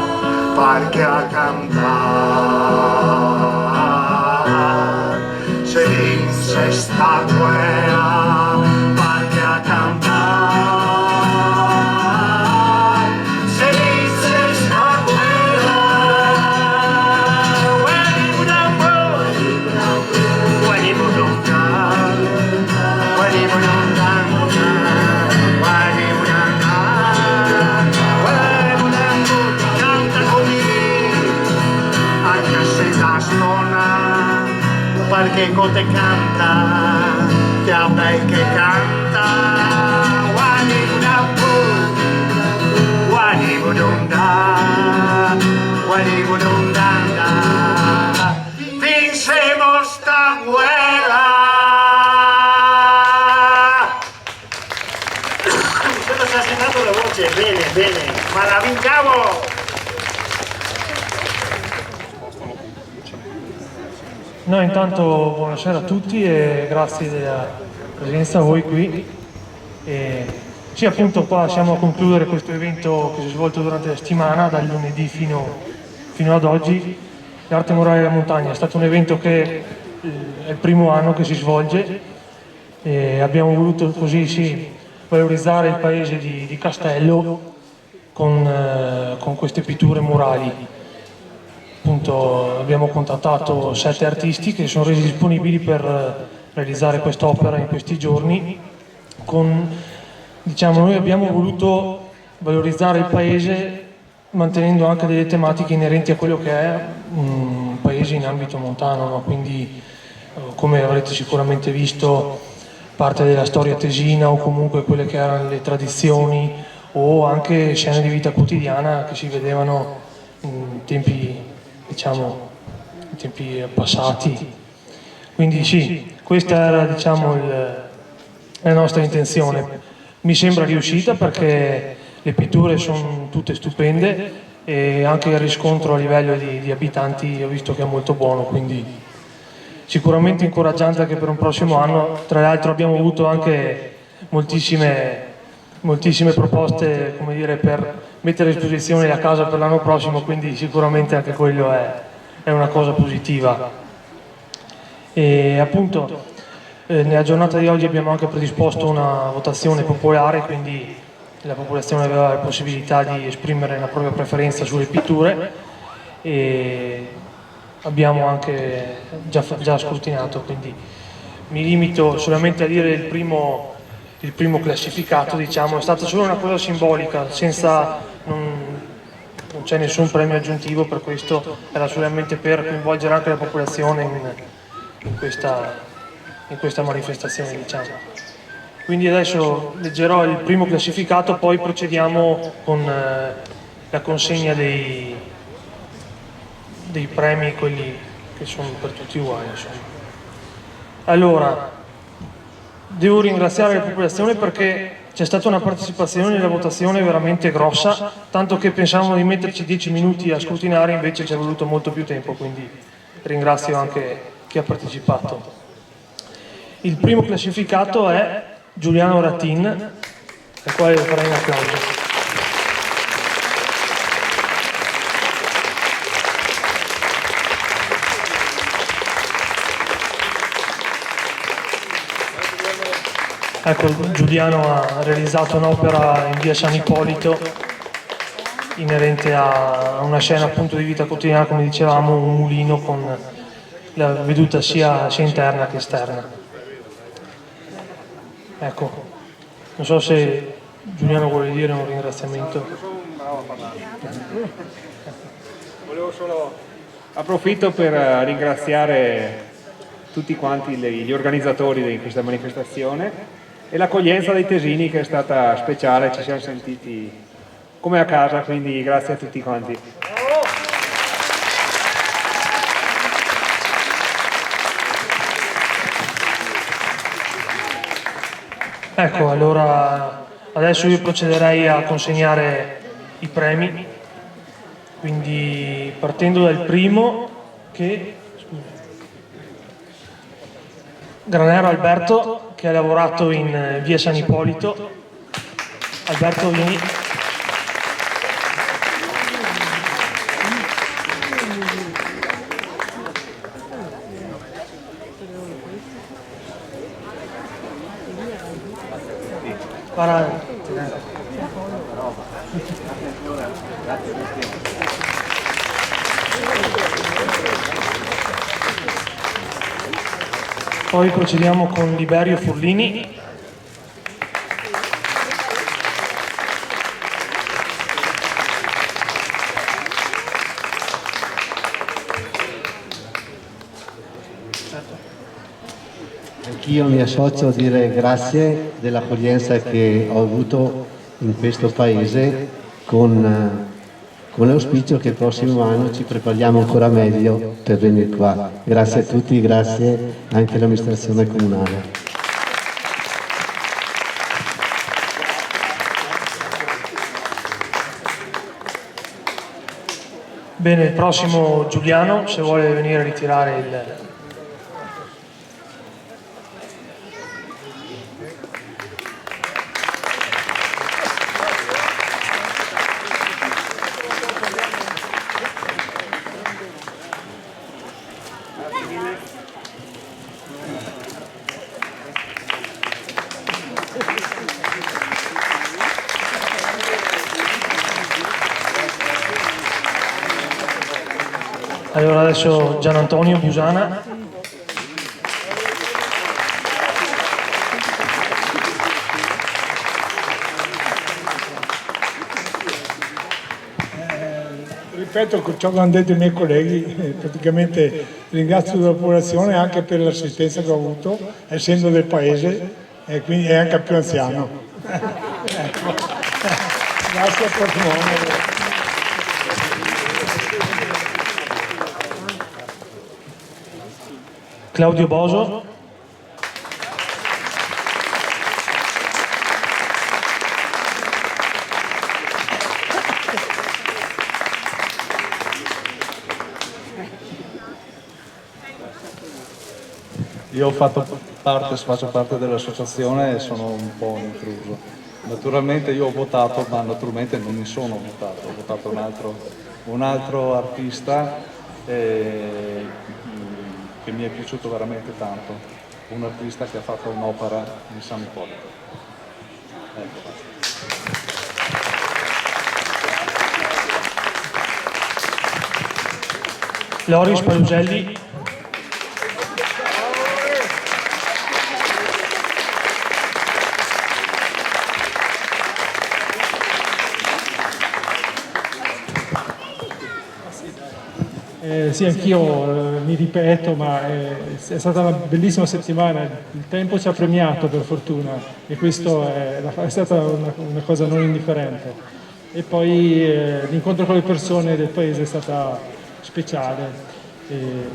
perché a cantare se vinse sta guerra, perché a cantare se vinse sta guerra. Perché te canta, che a bel che canta, vincemo sta guerra. Quello si è sentato la voce, bene, bene, ma la vinciamo! No, intanto buonasera a tutti e grazie della presenza a voi qui. E sì, appunto qua siamo a concludere questo evento che si è svolto durante la settimana, dal lunedì fino ad oggi. L'Arte Morale della Montagna è stato un evento che è il primo anno che si svolge e abbiamo voluto così sì, valorizzare il paese di Castello con queste pitture murali. Appunto, abbiamo contattato 7 artisti che sono resi disponibili per realizzare quest'opera in questi giorni. Noi abbiamo voluto valorizzare il paese mantenendo anche delle tematiche inerenti a quello che è un paese in ambito montano, no? Quindi, come avrete sicuramente visto, parte della storia tesina o comunque quelle che erano le tradizioni o anche scene di vita quotidiana che si vedevano in tempi passati. Quindi sì, questa era la nostra intenzione. Mi sembra riuscita perché le pitture sono tutte stupende e anche il riscontro a livello di abitanti ho visto che è molto buono, quindi sicuramente incoraggiante anche per un prossimo anno. Tra l'altro abbiamo avuto anche moltissime proposte, come dire, per mettere a disposizione la casa per l'anno prossimo, quindi sicuramente anche quello è una cosa positiva. E appunto nella giornata di oggi abbiamo anche predisposto una votazione popolare, quindi la popolazione aveva la possibilità di esprimere la propria preferenza sulle pitture e abbiamo anche già scrutinato, quindi mi limito solamente a dire il primo classificato, è stata solo una cosa simbolica, non c'è nessun premio aggiuntivo per questo, era solamente per coinvolgere anche la popolazione in questa manifestazione, Quindi adesso leggerò il primo classificato, poi procediamo con la consegna dei premi, quelli che sono per tutti uguali, Allora, devo ringraziare la popolazione perché c'è stata una partecipazione nella votazione veramente grossa, tanto che pensavamo di metterci 10 minuti a scrutinare, invece ci è voluto molto più tempo, quindi ringrazio anche chi ha partecipato. Il primo classificato è Giuliano Rattin, al quale farei un applauso. Ecco, Giuliano ha realizzato un'opera in via San Ippolito inerente a una scena appunto di vita quotidiana, come dicevamo, un mulino con la veduta sia interna che esterna. Ecco, non so se Giuliano vuole dire un ringraziamento. Volevo solo approfitto per ringraziare tutti quanti gli organizzatori di questa manifestazione e l'accoglienza dei tesini che è stata speciale, ci siamo sentiti come a casa, quindi grazie a tutti quanti. Ecco, allora adesso io procederei a consegnare i premi Quindi partendo dal primo, che Granero Alberto, che ha lavorato in via San Ippolito. Alberto, vieni. Poi procediamo con Liberio Furlini. Anch'io mi associo a dire grazie dell'accoglienza che ho avuto in questo paese con l'auspicio che il prossimo anno ci prepariamo ancora meglio per venire qua. Grazie a tutti, grazie anche all'amministrazione comunale. Bene, il prossimo Giuliano, se vuole venire a ritirare il... Allora adesso Gian Antonio Busana. Ripeto ciò che hanno detto i miei colleghi, praticamente ringrazio la popolazione anche per l'assistenza che ho avuto, essendo del paese e quindi è anche più anziano. Ecco. Grazie a tutti. Claudio Boso. Io faccio parte dell'associazione e sono un po' un intruso. Naturalmente io ho votato, ma naturalmente non mi sono votato, ho votato un altro artista che mi è piaciuto veramente tanto, un artista che ha fatto un'opera in San Ippolito. Ecco. Loris Paluselli. Sì, anch'io mi ripeto, ma è stata una bellissima settimana, il tempo ci ha premiato per fortuna e questo è stata una cosa non indifferente. E poi l'incontro con le persone del paese è stata speciale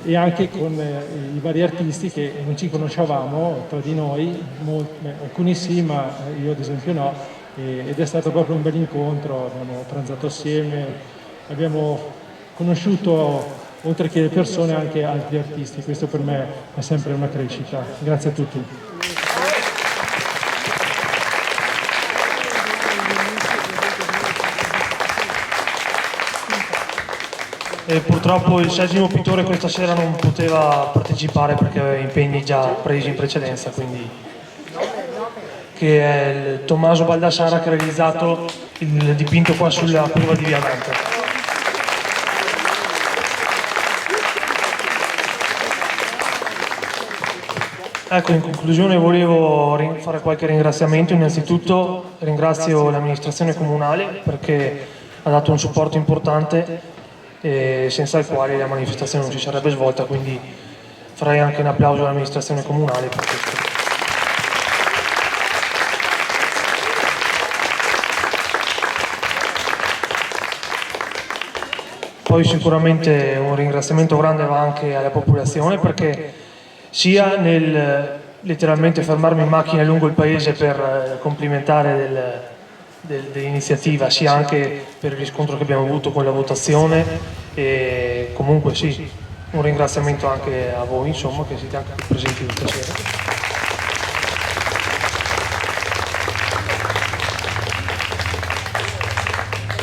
e anche con i vari artisti che non ci conoscevamo tra di noi, alcuni sì, ma io ad esempio no, ed è stato proprio un bel incontro, abbiamo pranzato assieme, abbiamo conosciuto oltre che le persone anche altri artisti, questo per me è sempre una crescita. Grazie a tutti. E purtroppo il settimo pittore questa sera non poteva partecipare perché aveva impegni già presi in precedenza, quindi che è il Tommaso Baldassara che ha realizzato il dipinto qua sulla curva di Via Dante. Ecco, in conclusione volevo fare qualche ringraziamento. Innanzitutto ringrazio l'amministrazione comunale perché ha dato un supporto importante e senza il quale la manifestazione non si sarebbe svolta, quindi farei anche un applauso all'amministrazione comunale per questo. Poi sicuramente un ringraziamento grande va anche alla popolazione perché sia nel letteralmente fermarmi in macchina lungo il paese per complimentare dell'iniziativa, sia anche per il riscontro che abbiamo avuto con la votazione, e comunque sì, un ringraziamento anche a voi, insomma, che siete anche presenti questa sera.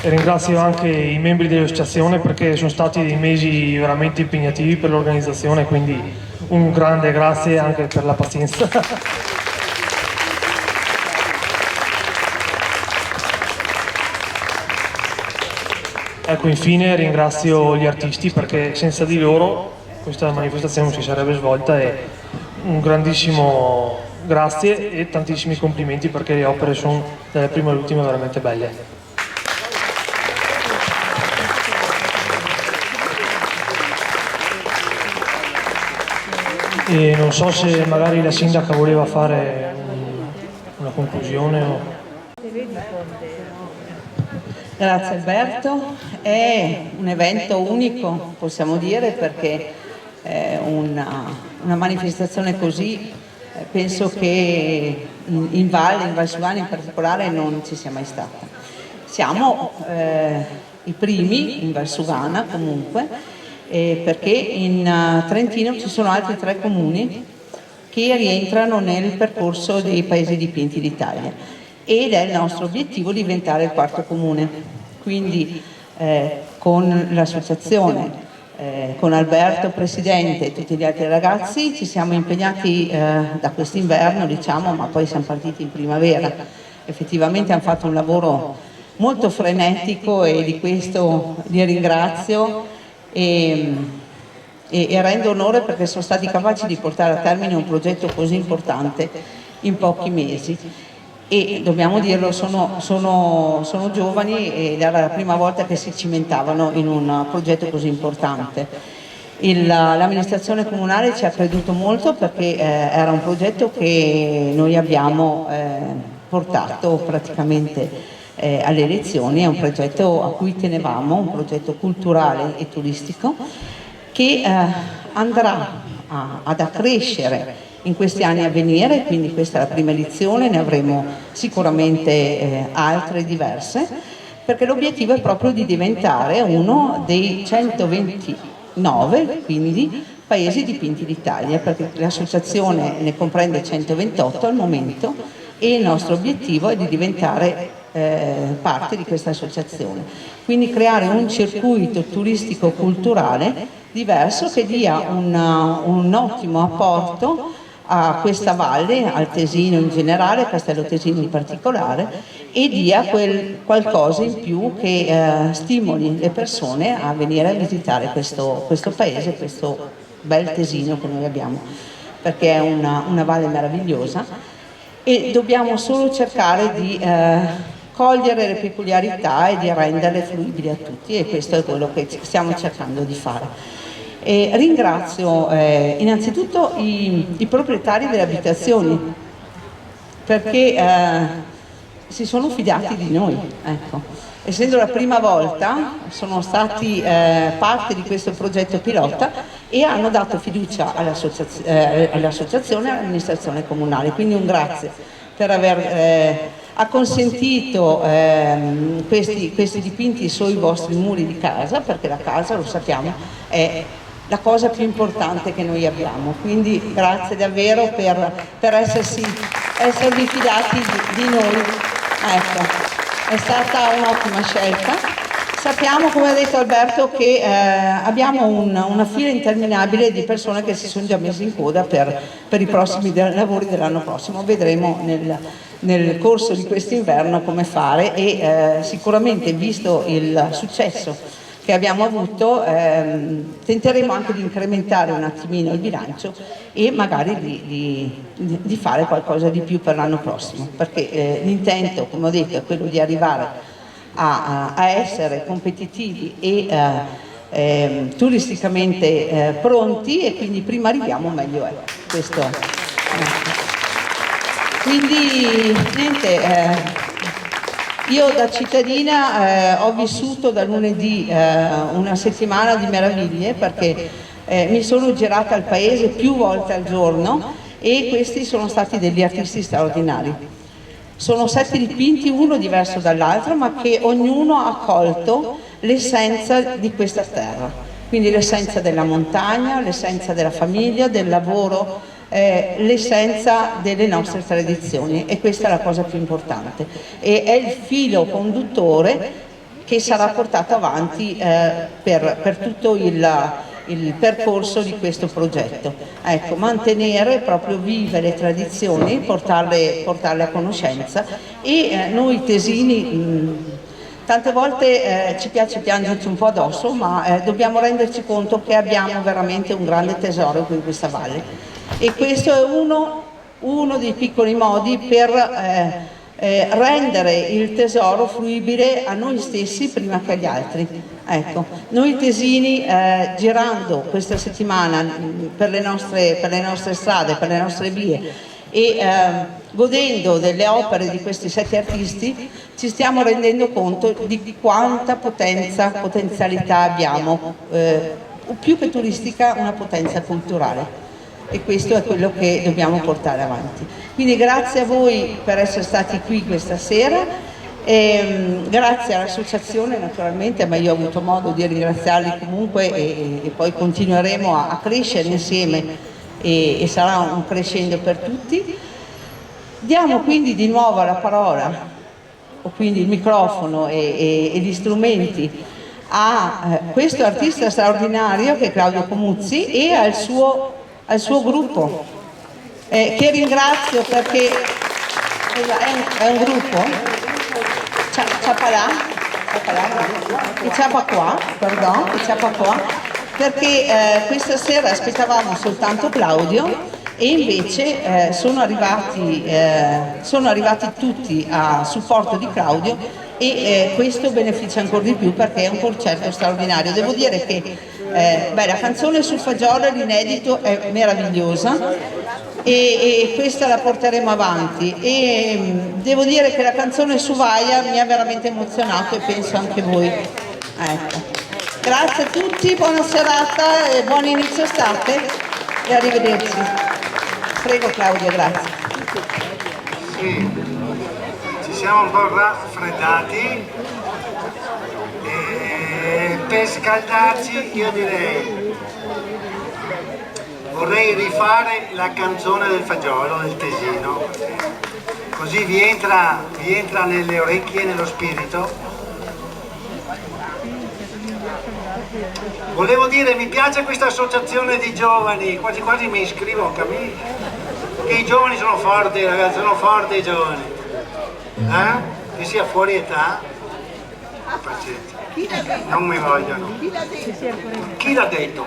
E ringrazio anche i membri dell'associazione perché sono stati dei mesi veramente impegnativi per l'organizzazione, quindi un grande grazie anche per la pazienza. Ecco, infine ringrazio gli artisti perché senza di loro questa manifestazione non si sarebbe svolta, e un grandissimo grazie e tantissimi complimenti perché le opere sono dalle prime all'ultima veramente belle. E non so se magari la sindaca voleva fare una conclusione o... Grazie Alberto, è un evento unico possiamo dire, perché una manifestazione così penso che in Val Sugana in particolare non ci sia mai stata. Siamo i primi in Val Sugana comunque, perché in Trentino ci sono altri 3 comuni che rientrano nel percorso dei paesi dipinti d'Italia, ed è il nostro obiettivo diventare il 4º comune. Quindi con l'associazione, con Alberto presidente e tutti gli altri ragazzi ci siamo impegnati da quest'inverno, diciamo, ma poi siamo partiti in primavera. Effettivamente hanno fatto un lavoro molto frenetico e di questo li ringrazio. E rendo onore perché sono stati capaci di portare a termine un progetto così importante in pochi mesi, e dobbiamo dirlo, sono giovani ed era la prima volta che si cimentavano in un progetto così importante. L'amministrazione comunale ci ha creduto molto perché era un progetto che noi abbiamo portato praticamente alle elezioni. È un progetto a cui tenevamo, un progetto culturale e turistico che andrà ad accrescere in questi anni a venire, quindi questa è la prima edizione, ne avremo sicuramente altre diverse, perché l'obiettivo è proprio di diventare uno dei 129 quindi paesi dipinti d'Italia, perché l'associazione ne comprende 128 al momento e il nostro obiettivo è di diventare parte di questa associazione, quindi creare un circuito turistico culturale diverso che dia un ottimo apporto a questa valle, al Tesino in generale, a Castello Tesino in particolare, e dia qualcosa in più che stimoli le persone a venire a visitare questo paese, questo bel Tesino che noi abbiamo, perché è una valle meravigliosa, e dobbiamo solo cercare di cogliere le peculiarità e di renderle fruibili a tutti, e questo è quello che stiamo cercando di fare. Ringrazio innanzitutto i proprietari delle abitazioni perché si sono fidati di noi, ecco. Essendo la prima volta sono stati parte di questo progetto pilota e hanno dato fiducia all'associazione e all'amministrazione comunale, quindi un grazie per aver acconsentito questi dipinti sui vostri muri di casa, perché la casa, lo sappiamo, è la cosa più importante che noi abbiamo, quindi grazie davvero per esservi fidati di noi, ecco, è stata un'ottima scelta. Sappiamo, come ha detto Alberto, che abbiamo una fila interminabile di persone che si sono già messe in coda per i prossimi lavori dell'anno prossimo. Vedremo nel corso di quest'inverno come fare, e sicuramente, visto il successo che abbiamo avuto, tenteremo anche di incrementare un attimino il bilancio e magari di fare qualcosa di più per l'anno prossimo, perché l'intento, come ho detto, è quello di arrivare a essere competitivi e turisticamente pronti, e quindi prima arriviamo meglio è. Questo è. Quindi niente, io da cittadina ho vissuto da lunedì una settimana di meraviglie, perché mi sono girata al paese più volte al giorno, e questi sono stati degli artisti straordinari. Sono 7 dipinti, uno diverso dall'altro, ma che ognuno ha colto l'essenza di questa terra, quindi l'essenza della montagna, l'essenza della famiglia, del lavoro, l'essenza delle nostre tradizioni, e questa è la cosa più importante e è il filo conduttore che sarà portato avanti per tutto il percorso di questo progetto. Ecco, mantenere proprio vive le tradizioni, portarle a conoscenza, e noi tesini tante volte ci piace piangerci un po' addosso, ma dobbiamo renderci conto che abbiamo veramente un grande tesoro qui in questa valle, e questo è uno dei piccoli modi per rendere il tesoro fruibile a noi stessi prima che agli altri. Ecco, noi tesini girando questa settimana per le nostre strade, per le nostre vie e godendo delle opere di questi 7 artisti, ci stiamo rendendo conto di quanta potenzialità abbiamo, più che turistica, una potenza culturale, e questo è quello che dobbiamo portare avanti. Quindi grazie a voi per essere stati qui questa sera, grazie all'associazione naturalmente, ma io ho avuto modo di ringraziarli comunque, e poi continueremo a crescere insieme, e sarà un crescendo per tutti. Diamo quindi di nuovo la parola, o quindi il microfono e gli strumenti, a questo artista straordinario che è Claudio Comuzzi e al suo gruppo, che ringrazio perché è un gruppo, perché questa sera aspettavamo soltanto Claudio, e invece sono arrivati tutti a supporto di Claudio, e questo beneficia ancora di più perché è un concerto straordinario. Devo dire che la canzone sul fagiolo, l'inedito, è meravigliosa, e questa la porteremo avanti, e devo dire che la canzone su Vaia mi ha veramente emozionato, e penso anche voi. Ecco. Grazie a tutti, buona serata e buon inizio estate, e arrivederci. Prego Claudio, grazie. Sì, ci siamo un po' raffreddati, e per scaldarci io vorrei rifare la canzone del fagiolo del Tesino, così vi entra nelle orecchie e nello spirito. Volevo dire, mi piace questa associazione di giovani, quasi quasi mi iscrivo, capisci? Che i giovani sono forti, ragazzi, sono forti i giovani. Che sia fuori età, non mi vogliono. Chi l'ha detto?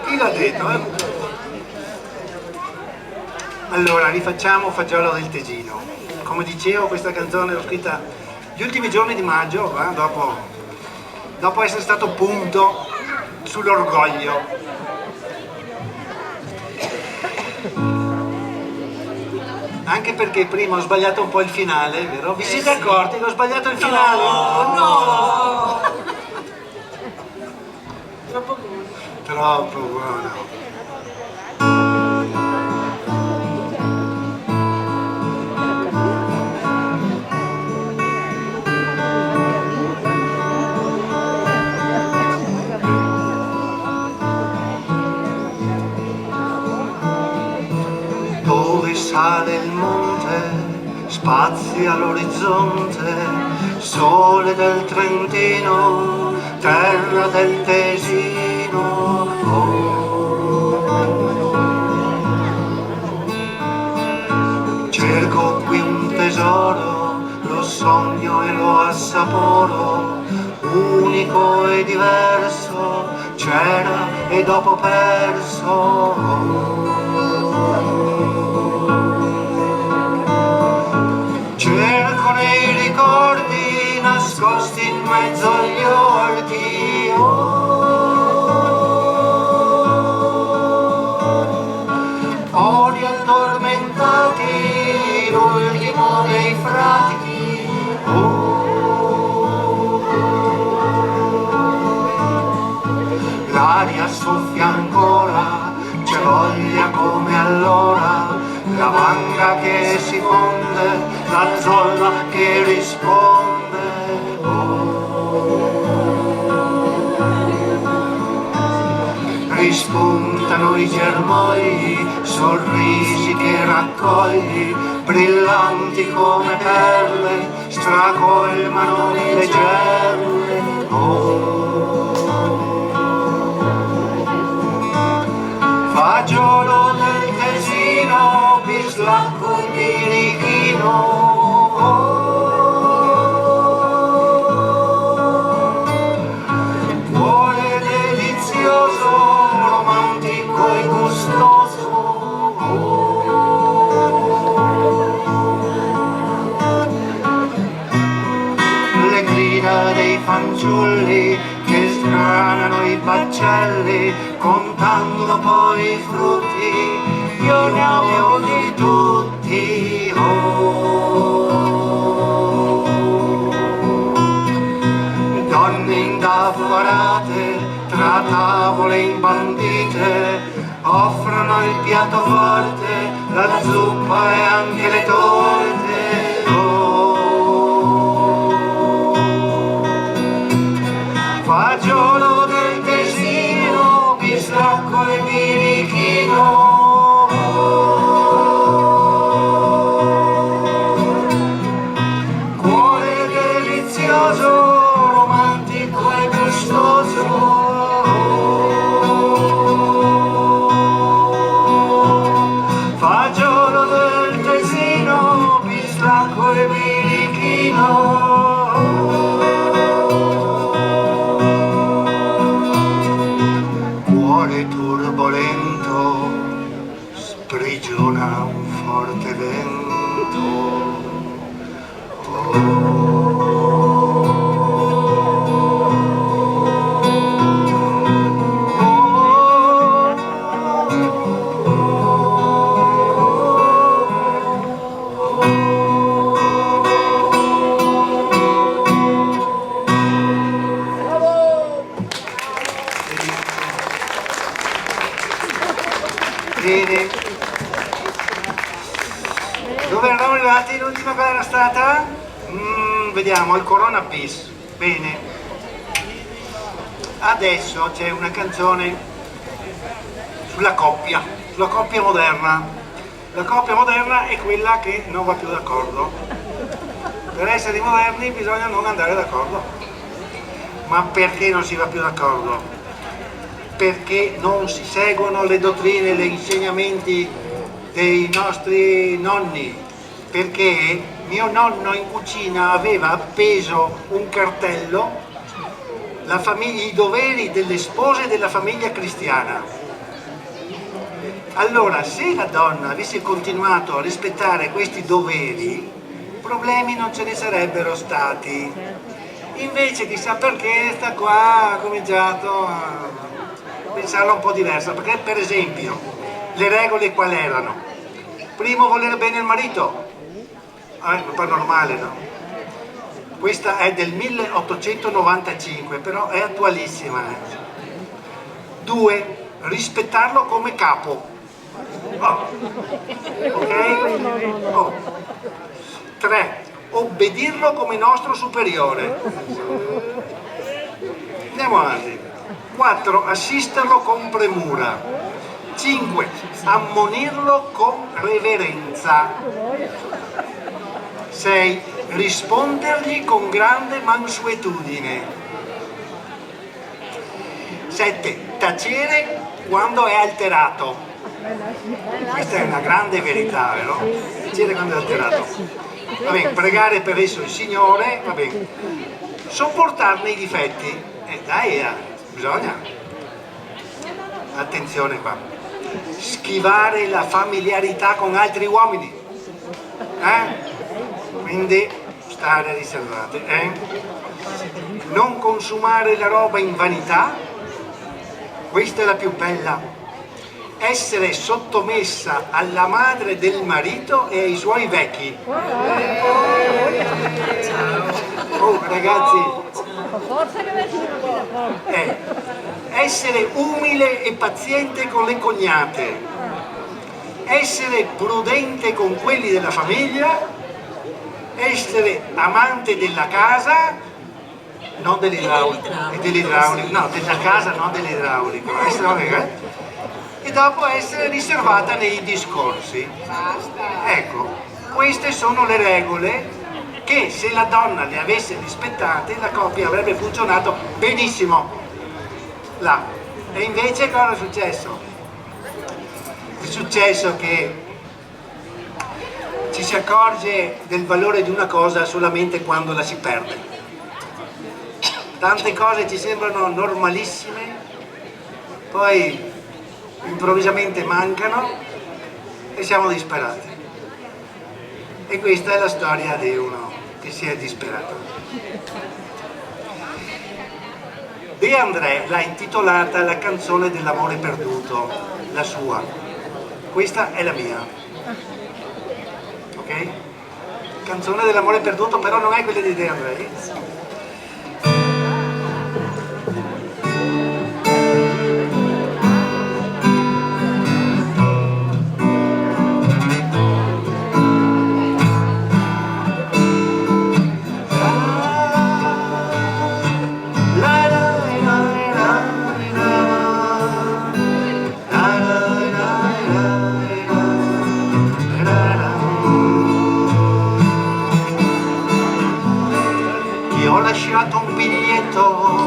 Allora, rifacciamo Fagiolo del Tesino. Come dicevo, questa canzone l'ho scritta gli ultimi giorni di maggio, dopo essere stato punto sull'orgoglio. Anche perché prima ho sbagliato un po' il finale, vero? Vi siete accorti che ho sbagliato il finale? No! Troppo buono. Dove sale il monte, spazia l'orizzonte, sole del Trentino, terra del Tesino. Cerco qui un tesoro, lo sogno e lo assaporo, unico e diverso, c'era e dopo perso. Cerco nei ricordi nascosti in mezzo agli orti, ori addormentati, l'ultimo dei frati. L'aria soffia ancora, c'è voglia come allora, la vanga che si fonde, la zolla che risponde. Rispuntano i germogli, sorrisi che raccogli, brillanti come perle, stracolmano le gerle. Fagiolo del Tesino, bislacco e birichino. Cuore delizioso, romantico e gustoso. Le grida dei fanciulli che sgranano i baccelli, contando poi i frutti, io ne ho avuti tutti. Donne indaffarate, tra tavole imbandite, offrono il piatto forte, la zuppa e anche le torte. Fagiolo del Tesino, bislacco e birichino. Cuore delizioso, romantico e gustoso. Fagiolo del Tesino, bislacco e birichino. Turbolento, sprigiona un forte vento. Bene, dove eravamo arrivati? L'ultima qual era stata? Vediamo, il Corona bis. Bene, adesso c'è una canzone sulla coppia moderna. La coppia moderna è quella che non va più d'accordo. Per essere moderni bisogna non andare d'accordo. Ma perché non si va più d'accordo? Perché non si seguono le dottrine, gli insegnamenti dei nostri nonni, perché mio nonno in cucina aveva appeso un cartello, i doveri delle spose della famiglia cristiana. Allora, se la donna avesse continuato a rispettare questi doveri, problemi non ce ne sarebbero stati. Invece chissà perché sta qua ha cominciato a pensarla un po' diversa, perché per esempio le regole qual erano? Primo, volere bene il marito, un po' normale, no? Questa è del 1895, però è attualissima. 2, rispettarlo come capo. Ok? 3, obbedirlo come nostro superiore. Andiamo avanti. 4, assisterlo con premura. 5, ammonirlo con reverenza. 6, rispondergli con grande mansuetudine. 7, tacere quando è alterato. Questa è una grande verità, vero? Tacere quando è alterato. Va bene, pregare per esso il Signore, va bene. Sopportarne i difetti. Dai, bisogna. Attenzione qua. Schivare la familiarità con altri uomini. Quindi stare riservati. Non consumare la roba in vanità. Questa è la più bella. Essere sottomessa alla madre del marito e ai suoi vecchi. Oh ragazzi, essere umile e paziente con le cognate, essere prudente con quelli della famiglia, essere amante della casa, non dell'idraulico, no, della casa, non dell'idraulico, e dopo essere riservata nei discorsi. Ecco, queste sono le regole che se la donna le avesse rispettate la coppia avrebbe funzionato benissimo là. E invece cosa è successo? È successo che ci si accorge del valore di una cosa solamente quando la si perde. Tante cose ci sembrano normalissime, poi improvvisamente mancano e siamo disperati. E questa è la storia di uno che si è disperato. De André l'ha intitolata La canzone dell'amore perduto, la sua. Questa è la mia. Ok? Canzone dell'amore perduto, però non è quella di De André. Ho lasciato un biglietto,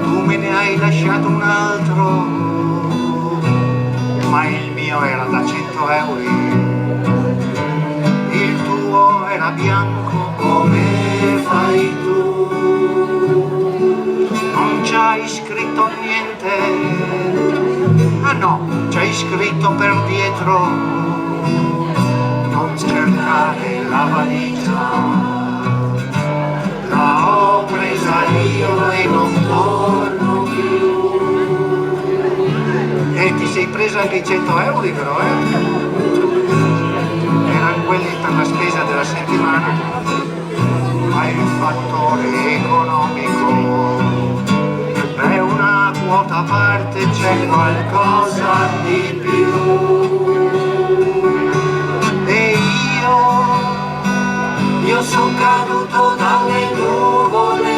tu me ne hai lasciato un altro, ma il mio era da 100 euro, il tuo era bianco come fai tu, non c'hai scritto niente, ah no, c'hai scritto per dietro, non cercare la valigia. L'ho presa io e non torno più. E ti sei presa anche i 100 euro però, erano quelli per la spesa della settimana, ma il fattore economico è una quota a parte, c'è qualcosa di più. E io sono caduto dalle nuvole,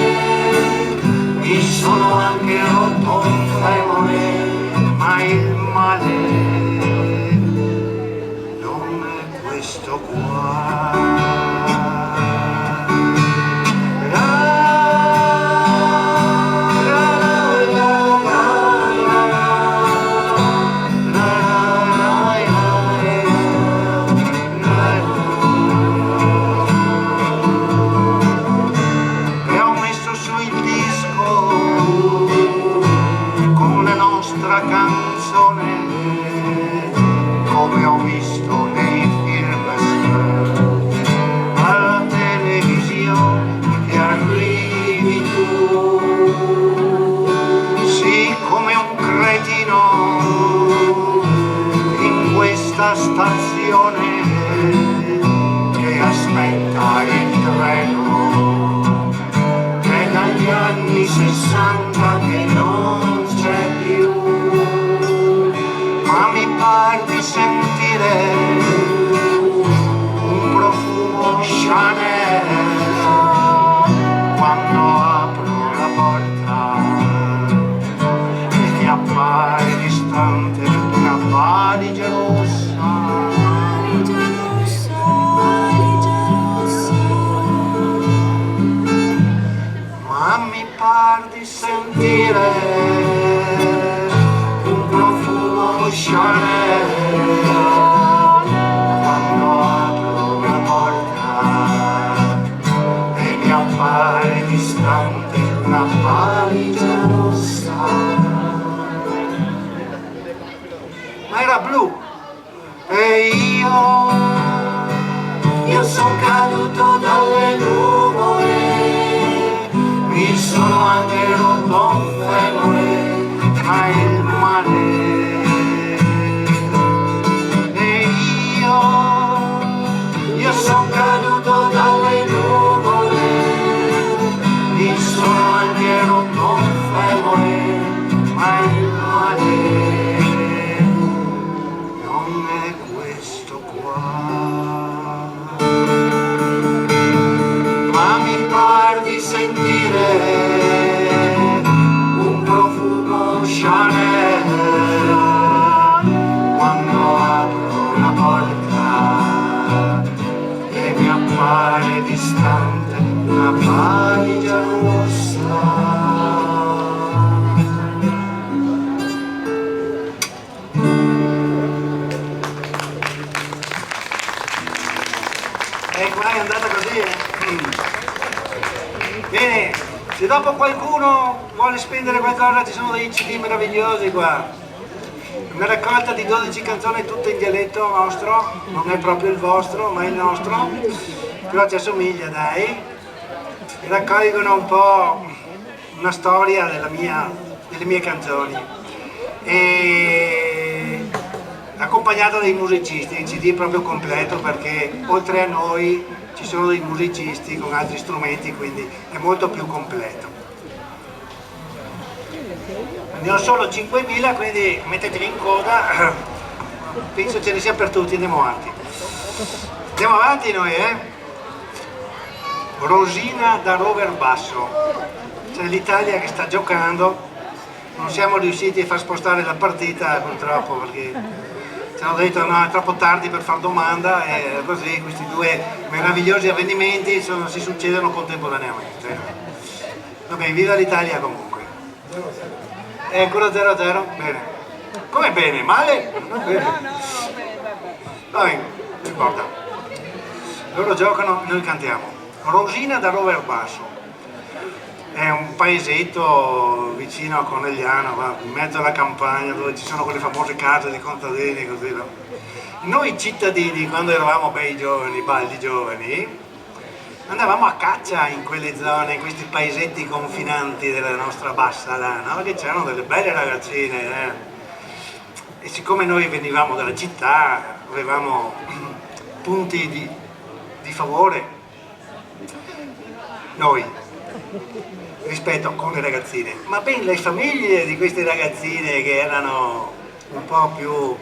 mi sono anche rotto un femore, ma il male non è questo qua. Come ho visto nei film alla televisione che arrivi tu, sì, come un cretino in questa stazione che aspetta il treno, che dagli anni 60 che non c'è più. Ma mi par di sentire un profumo Chanel quando apro la porta e mi appare distante una valigia rossa. Ma mi par di sentire Chanel quando apro la porta e mi appare distante una valigia rossa, ma era blu e io sono caduto dalle nuvole, mi sono anche rotto un femore, ma il male io sono caduto dalle nuvole, mi sono anche rotto un femore, ma il male sentire un profumo Chanel quando apro la porta e mi appare distante una valigia rossa. È andata così, Bene, se dopo qualcuno vuole spendere qualcosa, ci sono dei CD meravigliosi qua. Una raccolta di 12 canzoni tutte in dialetto nostro, non è proprio il vostro, ma il nostro, però ci assomiglia, dai. E raccolgono un po' una storia delle mie canzoni. E accompagnato dai musicisti, il CD è proprio completo perché oltre a noi ci sono dei musicisti con altri strumenti, quindi è molto più completo. Ne ho solo 5.000, quindi mettetevi in coda, penso ce ne sia per tutti, andiamo avanti. Andiamo avanti noi, Rosina da Rover Basso, c'è l'Italia che sta giocando, non siamo riusciti a far spostare la partita purtroppo perché ci hanno detto no, è troppo tardi per far domanda e così questi due meravigliosi avvenimenti si succedono contemporaneamente. Vabbè, viva l'Italia comunque. È ancora 0-0? Bene. Come bene? Male? Non bene. Vabbè, non importa. Loro giocano, noi cantiamo. Rosina da Rover Basso. È un paesetto vicino a Conegliano, in mezzo alla campagna, dove ci sono quelle famose case di contadini, così, no? Noi cittadini, quando eravamo bei giovani, baldi giovani, andavamo a caccia in quelle zone, in questi paesetti confinanti della nostra bassa là, no? Che c'erano delle belle ragazzine, E siccome noi venivamo dalla città, avevamo punti di favore, noi, rispetto con le ragazzine, ma ben le famiglie di queste ragazzine che erano un po' più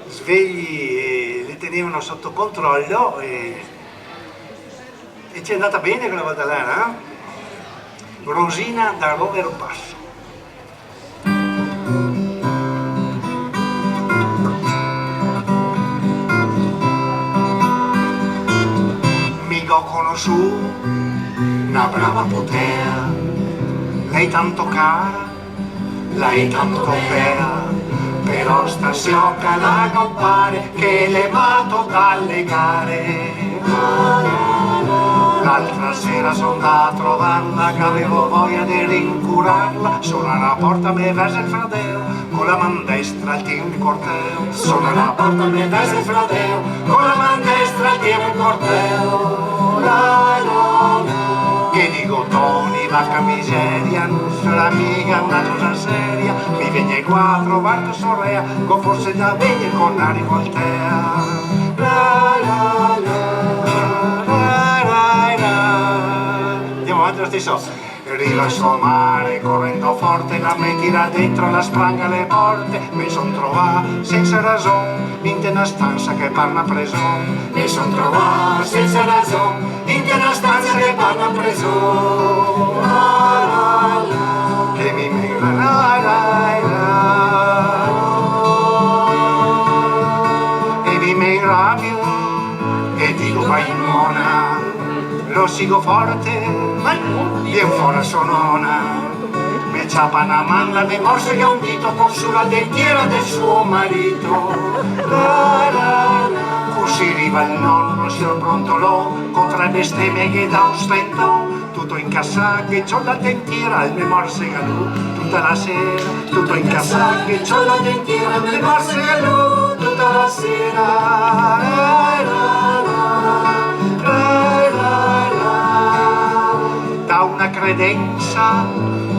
svegli e le tenevano sotto controllo e ci è andata bene quella volta là, no? Rosina da Rover Basso. Mi ho conosciuto una brava potea, lei tanto cara, lei tanto bella, però stasera la non pare che le mato dalle gare. L'altra sera sono da a trovarla, che avevo voglia di rincularla, suona la porta me verso il fradeo, con la man destra il tiro in corteo. Suona la porta me verso il fradeo, con la man destra il tiro in corteo. La la la. Che dico Tony, vacca miseria, non sarà mica una cosa seria, mi viene qua a trovare sorella, con forse già vieni con la rivoltea. La la la, la la la. Andiamo avanti lo stesso. Arriva il suo mare correndo forte, la me tira dentro, la spranga le porte, mi son trovato senza ragione, in una stanza che parla preson, mi son trovato senza ragione, in una stanza che parla preson, la la la, che mi mira la la la, e mi mira più, e dico vai in mona, lo sigo forte, viene fuori sonona, mi ciapa una manda, mi morse che un dito con sulla dentiera del suo marito. La la la, così arriva il nonno, si è pronto lo, con tre bestemmie che dà un stentone, tutto incassato che c'ho la dentiera, il mi morse che lui, tutta la sera, tutto incassato che c'ho la dentiera, il mi morse che lui, tutta la sera. La la la, la la la, da una credenza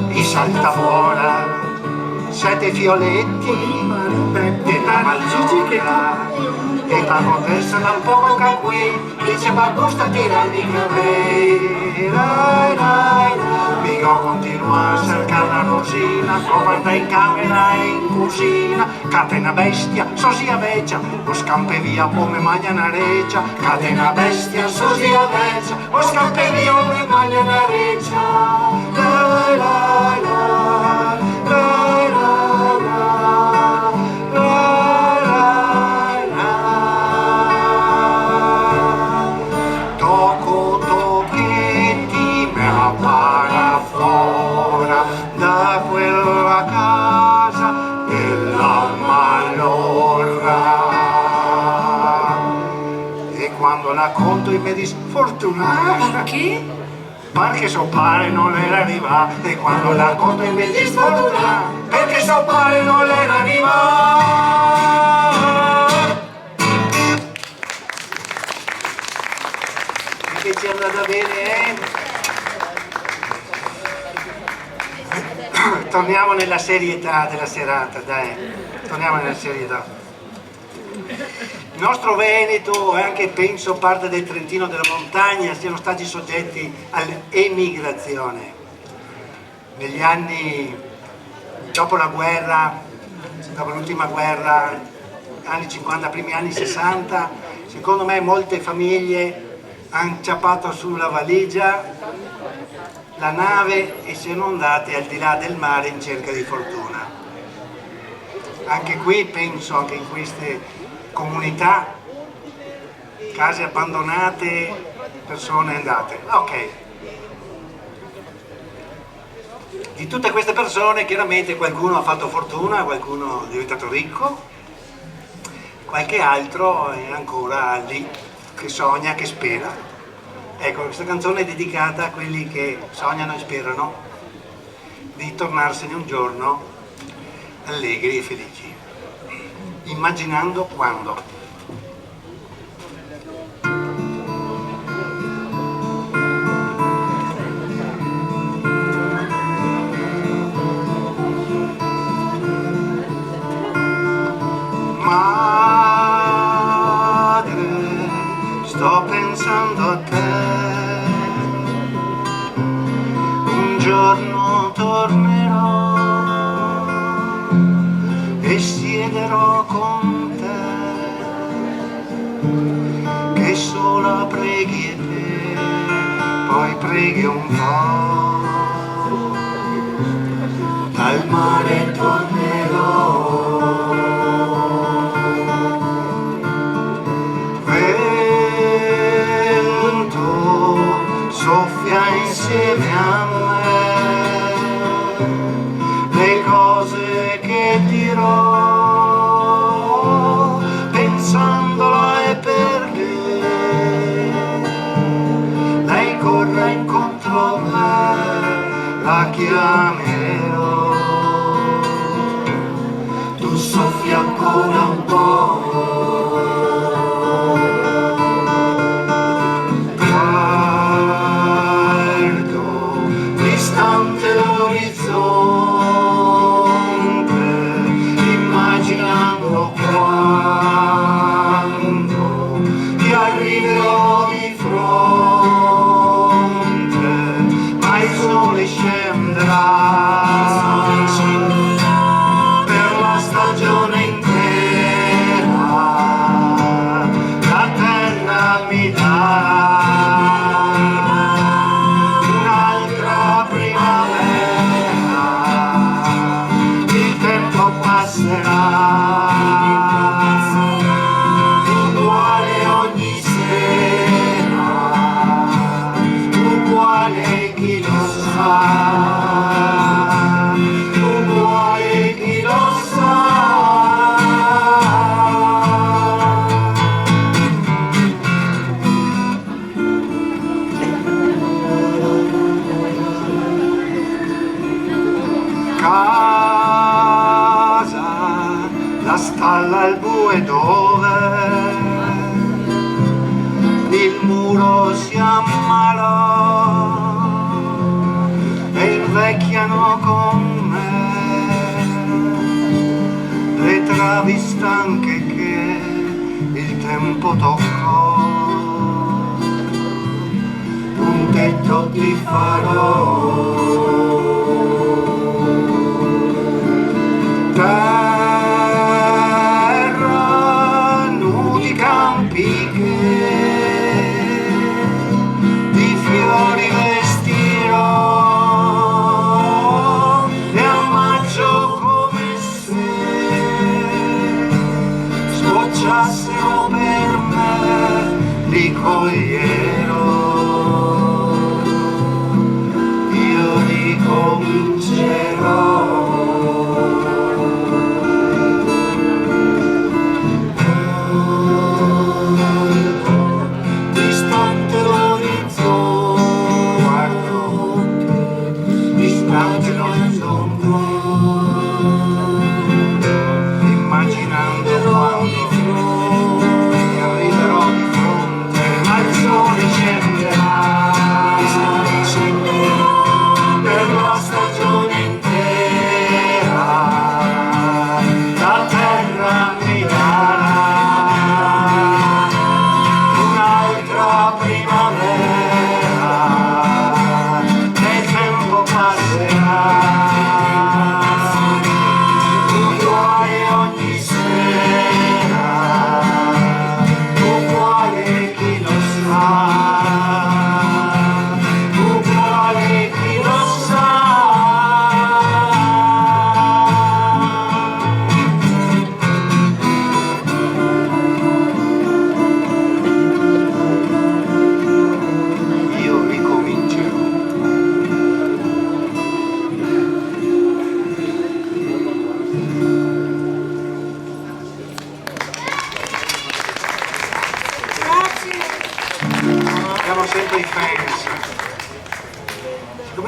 mi salta fuori 7 fioletti della malzona e parlo adesso un poco che qui dice ma gusta tirare i capelli. Mica continua a cercare la Rosina, coperta in camera e in cucina, catena bestia, sosia vecchia, o scampe via o me magna una reggia, catena bestia, sosia vecchia, o scampe via o me magna una reggia. e mi disfortuna. Perché? Perché suo padre non era arriva e quando la conto e mi disfortuna, perché suo padre non era arriva. Che ci è andata bene, Torniamo nella serietà della serata, dai, torniamo nella serietà. Il nostro Veneto e anche penso parte del Trentino della montagna siano stati soggetti all'emigrazione. Negli anni dopo la guerra, dopo l'ultima guerra, anni 50, primi anni 60, secondo me molte famiglie hanno inciampato sulla valigia la nave e sono andate al di là del mare in cerca di fortuna. Anche qui penso, anche in queste comunità, case abbandonate, persone andate. Ok. Di tutte queste persone chiaramente qualcuno ha fatto fortuna, qualcuno è diventato ricco, qualche altro è ancora lì, che sogna, che spera. Ecco, questa canzone è dedicata a quelli che sognano e sperano di tornarsene un giorno allegri e felici. Immaginando quando. Madre, sto pensando a te, un giorno tornerò e siederò con te, che sola preghi e te, poi preghi un po', al mare tornerò. Soffia insieme a me le cose che dirò, pensandola e perché lei corra incontro a me, la chiamerò. Tu soffia ancora un po', immaginando quando ti arriverò di fronte, ma il sole scendrà per la stagione intera, la terra mi darà un'altra primavera, il tempo passerà uguale ogni sera, uguale chi lo sa, uguale chi lo sa. La stalla al bue dove il muro si ammalò e invecchiano con me le travi stanche che il tempo toccò. Un tetto ti farò, terra, nudi campi che di fiori vestirò e a maggio come se sbocciassero per me, li coglierò, io ricomincerò. Sto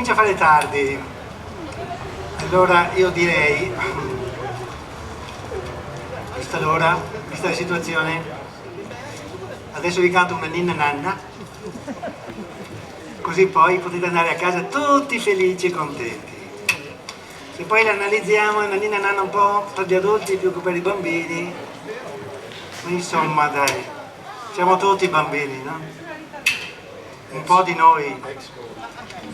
comincia a fare tardi, allora io direi, vista l'ora, vista la situazione, adesso vi canto una ninna nanna, così poi potete andare a casa tutti felici e contenti. Se poi l'analizziamo è una ninna nanna un po' per gli adulti più che per i bambini, insomma dai, siamo tutti bambini, no? Un po' di noi,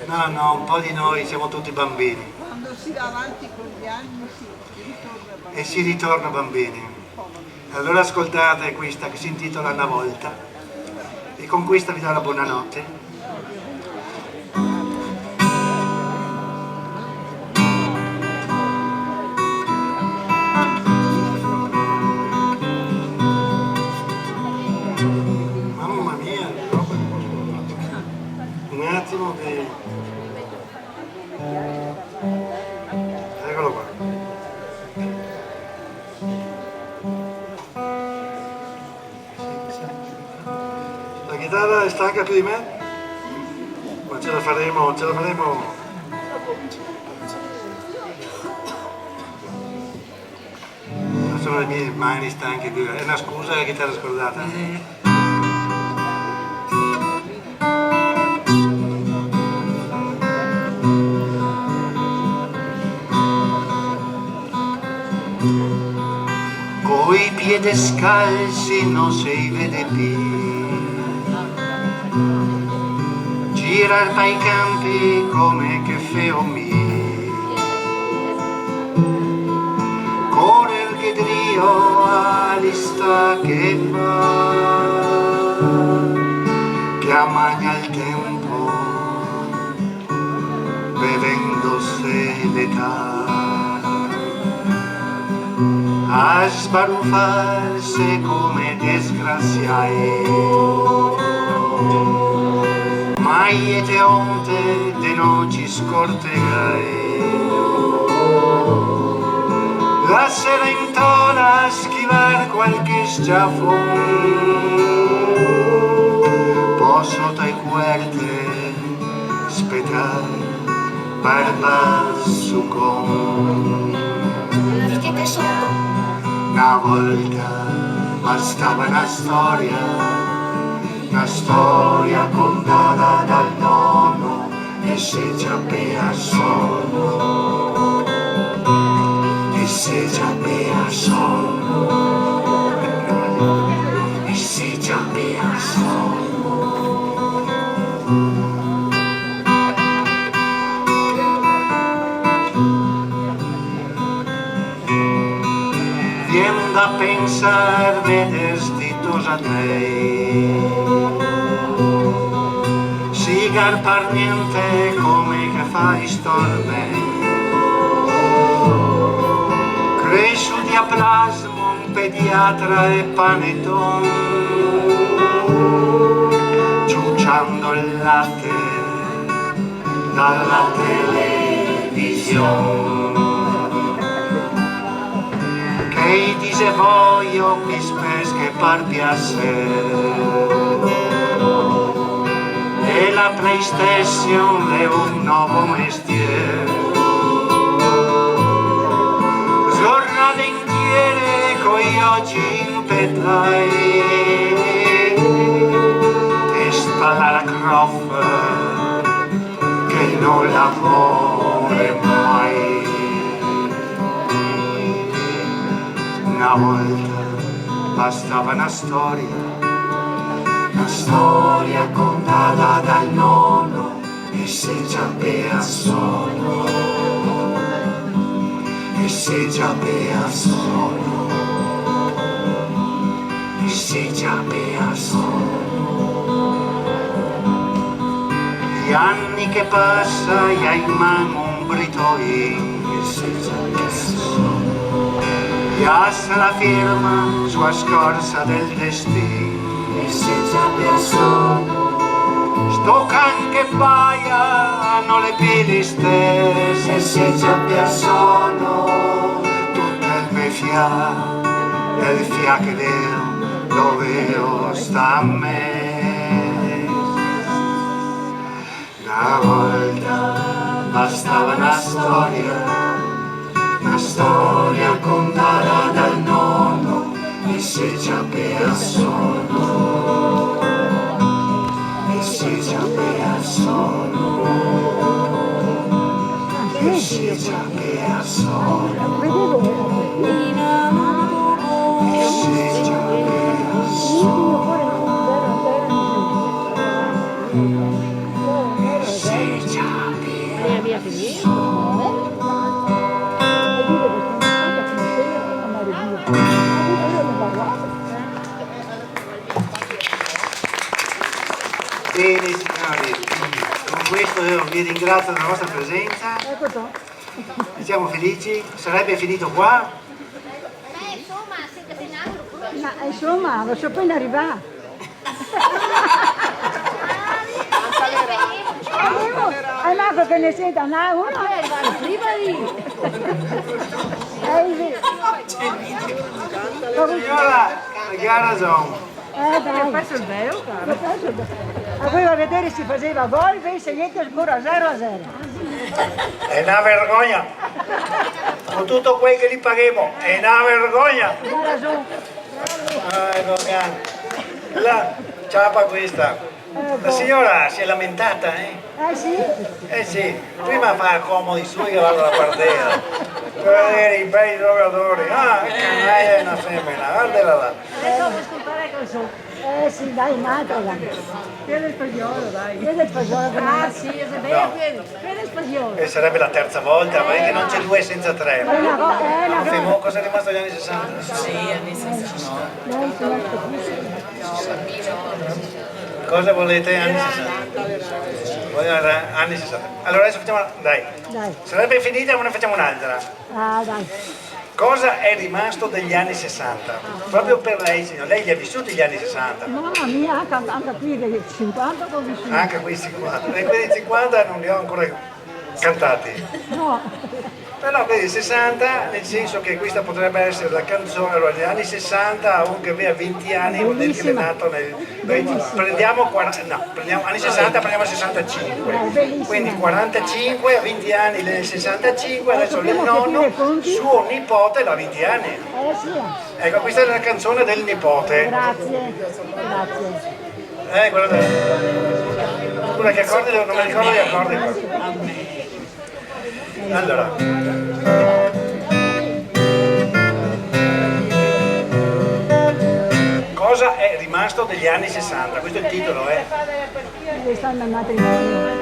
no, un po' di noi siamo tutti bambini. Quando si va avanti con gli anni si ritorna bambini. Allora ascoltate questa che si intitola Una volta e con questa vi do la buonanotte. Mamma mia, un attimo che... Eccolo qua. La chitarra è stanca più di me? Ma ce la faremo, ce la faremo. Non sono le mie mani stanche, è una scusa la chitarra scordata. Coi piedi scalzi non si vede più, girar per i campi come che feo mi, correr che drio all'ista che fa, che ammagna il tempo, bevendosi l'età. A sbaruffarsi come disgraziai, mai e te onte de non ci scortegai. La sera intorno a schivar qualche schiaffone, posso tai cuerte spettar barba su con. Una volta bastava una storia contata dal nonno e se già bea sonno, e se già bea sonno, e se già bea sonno. Vien da pensar vedestitos a lei, sigar par niente come che fai storme, cresciu diaplasmo, un pediatra e panettone, ciucciando il latte dalla televisione. E dice voglio qui spes che par piacere e la PlayStation è un nuovo mestiere. Giornate intiere coi occhi in petrai e spalla la croffa che non la vuole mai. Una volta bastava una storia contata dal nonno e se già bea sonno, e se già bea sonno, e se già bea sonno. Gli anni che passa e hai in mano un britoin, e se già bea sonno. Piazza la firma sua scorsa del destino, e se già bea sonno. Sto can che paia hanno le piedi stesse, e se già bea sonno. Tutto il mio il fiac dove sta a me. Una volta bastava una storia contata dal nonno e se ci aveva sonno, e se ci aveva sonno, e se ci aveva sonno, e se ci aveva sonno. Bene signori, con questo io vi ringrazio della vostra presenza. Siamo felici, sarebbe finito qua? Insomma, siete ben altro. Ma insomma, lo so appena arrivato. Marco che ne senta uno prima lì. Signora, che ha ragione. Dai. Ho perso il vero, caro. Ma poi a vedere si faceva gol, invece niente, ancora 0-0. È una vergogna. Con tutto quel che li paghiamo, è una vergogna. Ha ragione. Ecco, la ciapa questa. La signora si è lamentata, eh? Sì? Sì, prima fa comodi suoi che vanno alla partita. Per vedere i bei giocatori. Ah, che canaglia è una femmina, guardala là. Sì, dai, un'altra dai. Chiede il spagnolo, dai. Chiede il spagnolo. Sì, è vero, chiede il spagnolo. E sarebbe la terza volta, ma è che non c'è due senza tre. Cosa è rimasto agli anni 60? Sì, anni 60. Cosa volete anni 60? Anni 60. Allora adesso facciamo. Dai. Sarebbe finita ma ne facciamo un'altra. Dai. Cosa è rimasto degli anni 60? Proprio per lei, signor. Lei li ha vissuti gli anni 60? Mamma mia, anche qui dei 50 ho vissuto. Anche qui 50. E quelli 50 non li ho ancora cantati. No. No, quelli 60, nel senso che questa potrebbe essere la canzone allora, degli anni 60, un che aveva 20 anni, vuol dire che è nato nel. Prendiamo anni 60, prendiamo 65. Quindi 45, 20 anni nel 65, adesso il nonno, suo nipote da 20 anni. Sì. Ecco, questa è la canzone del nipote. Grazie. Guarda. Scusa, che accordi, non mi ricordo gli accordi. Allora. Cosa è rimasto degli anni 60? Questo è il titolo, Le stanno al matrimonio.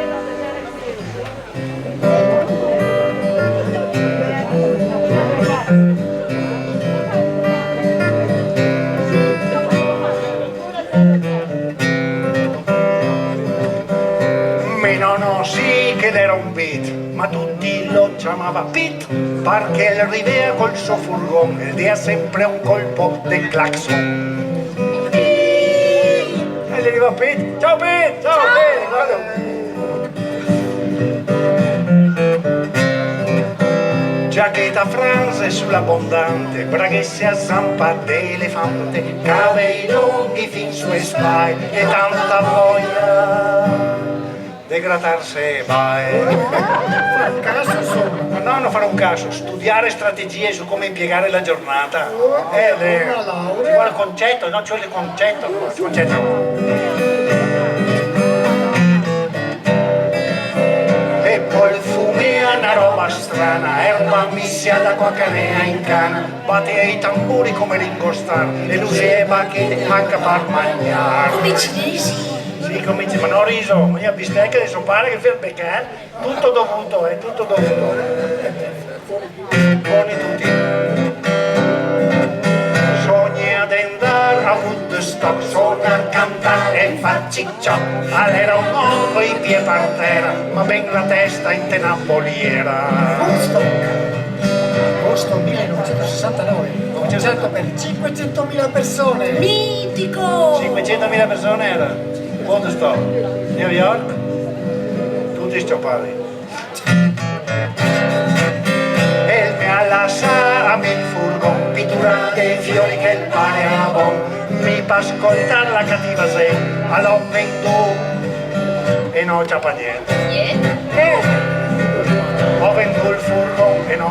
Mi nonno sì che era un beat, ma tutti lo chiamava Pete, perché il rivea col suo furgone e dia sempre un colpo del clacson. E gli arriva Pete, ciao Pete, ciao Pete, guarda. Giacchetta franze sull'abbondante, braghesse a zampa d'elefante, cabelli lunghi fin sulle spalle e tanta voglia di grattarsi mai. No, fare un caso, studiare strategie su come impiegare la giornata. Ci vuole il concetto, no? Ci vuole il concetto. E poi il fume è una roba strana, erba mischiata con canea in cana, batte i tamburi come Ringo Starr e luce e bacchette anche per mangiare. Come i cinesi? Sì, cominci, ma non riso, io bistecca adesso pare che fai il beccato, tutto dovuto, è tutto dovuto. Buoni tutti. Sogni ad andare a Woodstock, suonar, cantare e far cicciò. All'era un uomo con i piedi per terra, ma ben la testa in tenapoliera. Agosto 1969, concerto per 500.000 persone. Mitico! 500.000 persone era. Woodstock, New York, tutti sciopati. E mi ha lasciato il furgone, pitturate fiori che il pane a buon. Mi fa ascoltare la cattiva se, all'ho venduto e non c'è pa' niente.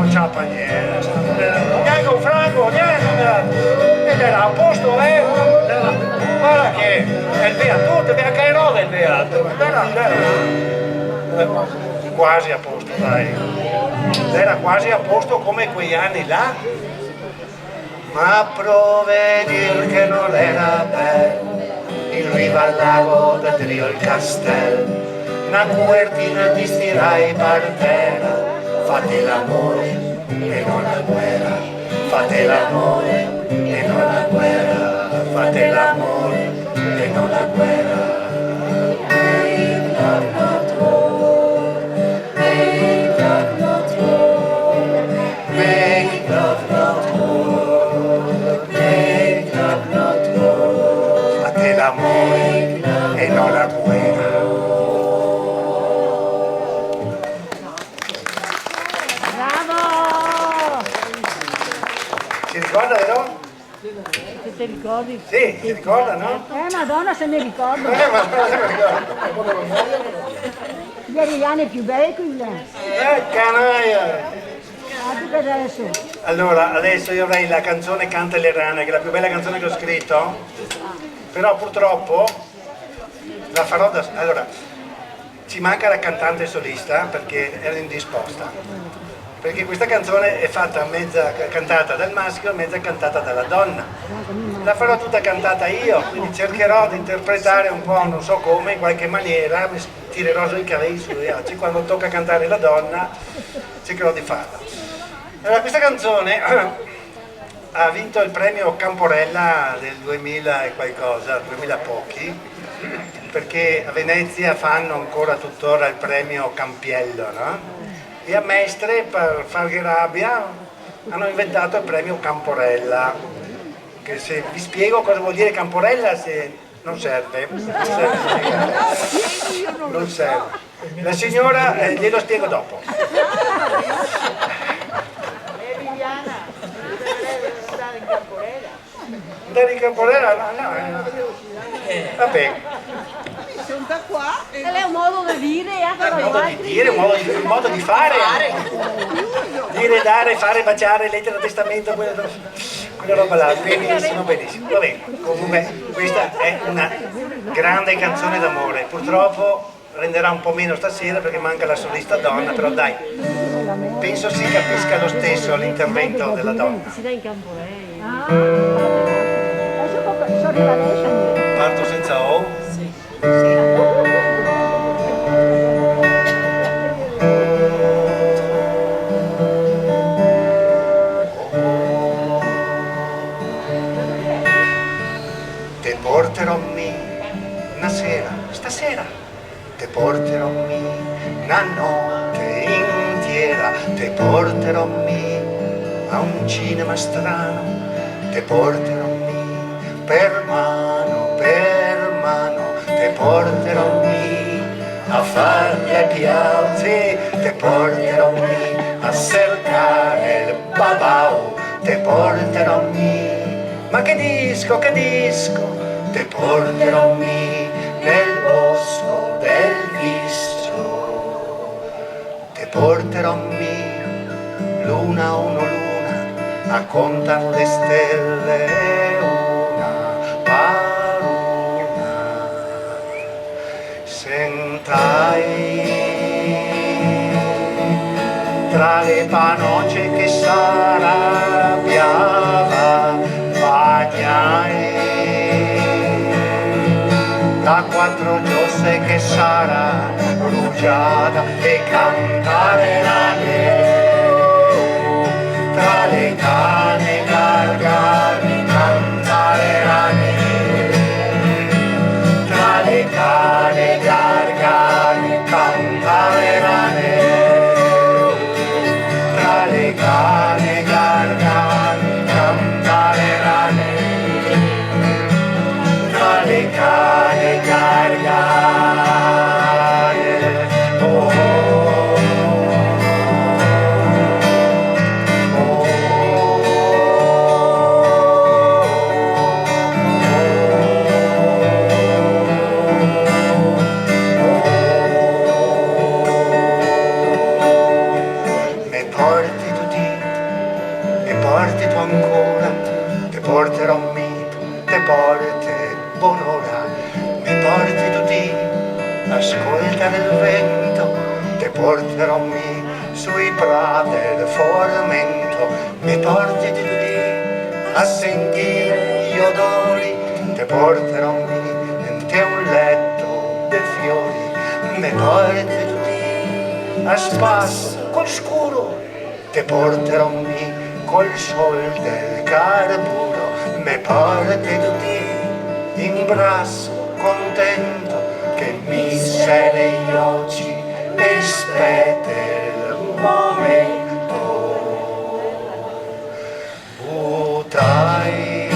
non c'ha pa niente. Neanche un franco, niente. Ed era a posto, guarda che è il beato, anche Erode è il beato. Quasi a posto, dai. Era quasi a posto come quegli anni là. Ma prove dir che non era bello, in riva al lago da Trio il castello, una cuertina ti stirai partera, fate l'amore e non la guerra, fate l'amore e non la guerra, fate l'amore e non la guerra. Make love not war, make love not war, make love not war, make love not war, fate l'amore e non la guerra. Si ricorda, vero? Se ti ricordi? Sì, si ricorda, no? Madonna, se mi ricordo. Ma Gli ariani più bei qui. canaglia! Tu che adesso? Allora, adesso io avrei la canzone Canta le rane, che è la più bella canzone che ho scritto, però purtroppo la farò da... Allora, ci manca la cantante solista perché era indisposta. Perché questa canzone è fatta mezza cantata dal maschio e mezza cantata dalla donna. La farò tutta cantata io, quindi cercherò di interpretare un po', non so come, in qualche maniera, mi tirerò sui capelli sugli occhi, quando tocca cantare la donna cercherò di farla. Allora, questa canzone ha vinto il premio Camporella del 2000 e qualcosa, 2000 pochi, perché a Venezia fanno ancora tuttora il premio Campiello, no? E a Mestre, per fargli rabbia, hanno inventato il premio Camporella, che se vi spiego cosa vuol dire Camporella, se non serve, non serve. La signora glielo spiego dopo. Andare in Camporella? No. Vabbè. Sono da qua. È un modo di dire, Un modo di dire, un modo di fare. Dire, dare, fare, baciare, lettera, testamento, quella roba là. Benissimo, benissimo. Va bene, comunque questa è una grande canzone d'amore. Purtroppo renderà un po' meno stasera perché manca la solista donna, però dai, penso si capisca lo stesso l'intervento della donna. Si dà in Camporella. Adesso arriva adesso. Parto senza O? Te porterò una sera, stasera, te porterò una notte intera, te porterò a un cinema strano, te porterò per mano, te porterò a fare gli applausi, te porterò a cercare il babau, te porterò ma che disco, te porterò nel bosco del vizio, te porterò luna o no luna a contar le stelle. Tra le panoce che s'arrabbiava bagnai, da quattro giostre che sarà bruciata e cantare la neve, tra le cane gargani cantare la neve, tra le cane gargani cantare la neve. Cane gargani cantare la neve, tra le cane gargani, oh, oh, oh. buon'ora, mi porti tutti, ascolta il vento, te porterò sui prati del formento, mi porti tutti a sentire gli odori, te porterò in te un letto di fiori, mi porti tutti a spasso col scuro, te porterò col sol del carburo, mi porti tutti in braccio contento che mi sei negli occhi e aspetta il momento. Buttai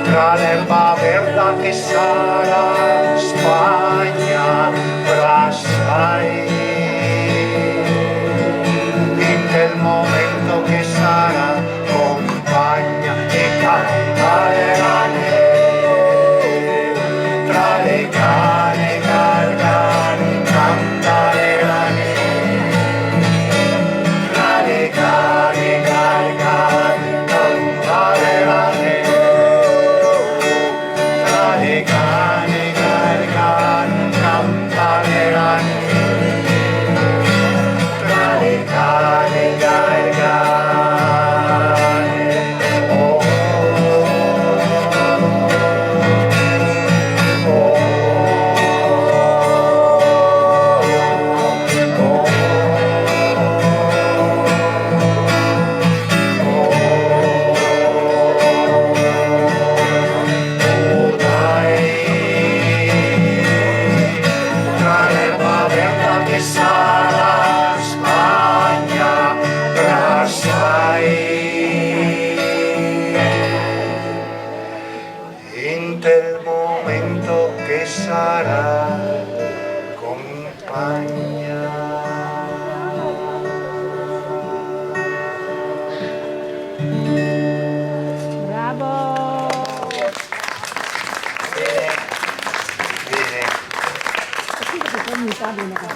tra l'erba verde che sarà Spagna, brassai in quel momento che sarà compagna e cantare tra le cane gargane, cantare tra le cane gargane, cantare tra le cane gargane, cantare tra le cane gargane. Oh, tra l'erba verde che sarà Spagna, brassai in quel momento che sarà compagna. Bravo! Bene.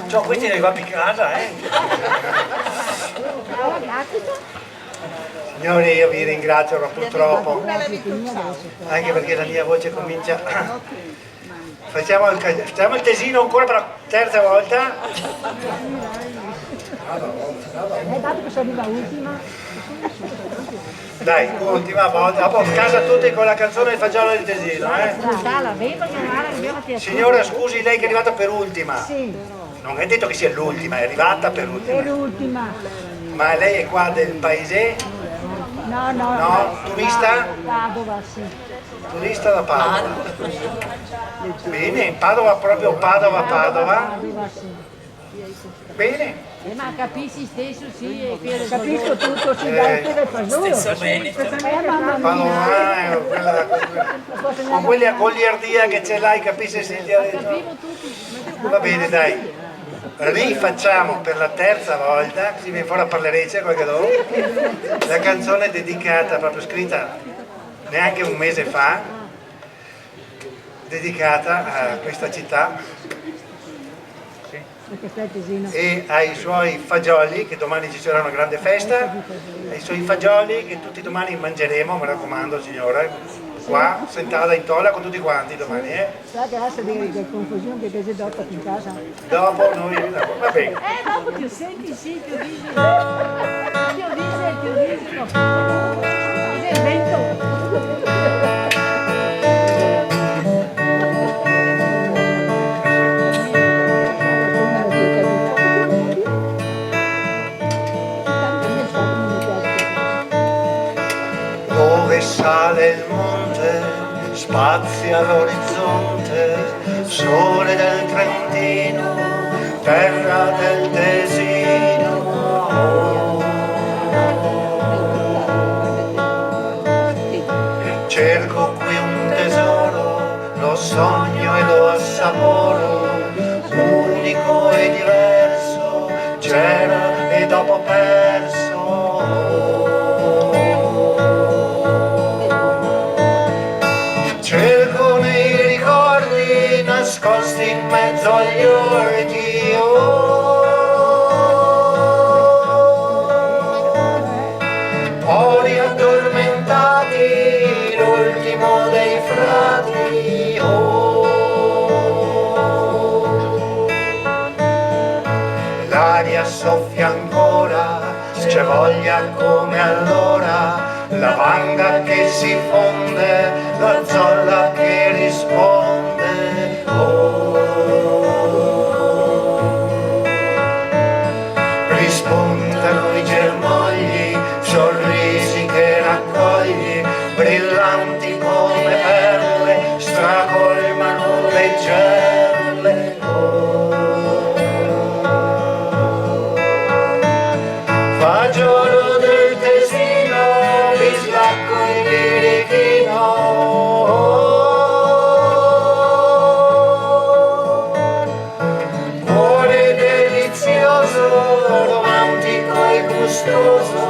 Cioè, questi ne va a casa, Signori, io vi ringrazio, ma purtroppo, anche perché la mia voce comincia. Facciamo il tesino ancora per la terza volta. Dato che sono arriva ultima. Dai, ultima volta. Dopo a casa tutti con la canzone del fagiolo del tesino, Signora, scusi, lei che è arrivata per ultima. Sì. Non è detto che sia l'ultima, è arrivata per ultima. Per ultima. Ma lei è qua del paese? No, No, turista? Padova, sì. Turista da Padova. Bene, in Padova, proprio Padova. Padova, sì. Bene. Ma capisci stesso, sì, capisco tutto, si dà il fagiolo. Padova, con quella goliardia che ce l'hai, capisci Silvia? Va bene, dai. Rifacciamo per la terza volta, così viene fuori a parlereccia qualche dopo, la canzone dedicata, proprio scritta neanche un mese fa, dedicata a questa città e ai suoi fagioli, che domani ci sarà una grande festa, ai suoi fagioli che tutti domani mangeremo, mi raccomando signora, qua sentata in tolla con tutti quanti domani, Sa che adesso di confusione che c'è dopo in casa. Dopo noi, va bene. Dopo ti senti, sì, ti avvisi. Ti avvisi. È il vento. Dove sale il monte, spazia l'orizzonte, sole del Trentino, terra del Tesino. Cerco qui un tesoro, lo sogno e lo assaporo, unico e diverso, c'era e dopo perso. Cerco nei ricordi nascosti in mezzo agli orti, cuori addormentati, l'ultimo l'aria soffia ancora, c'è voglia come allora, la vanga che si fonde, la zolla che risponde. Oh, rispuntano i germogli, sorrisi che raccogli, brillanti come perle, stracolmano le gerle. Fagiolo del Tesino, bislacco e birichino. Cuore delizioso, romantico e gustoso.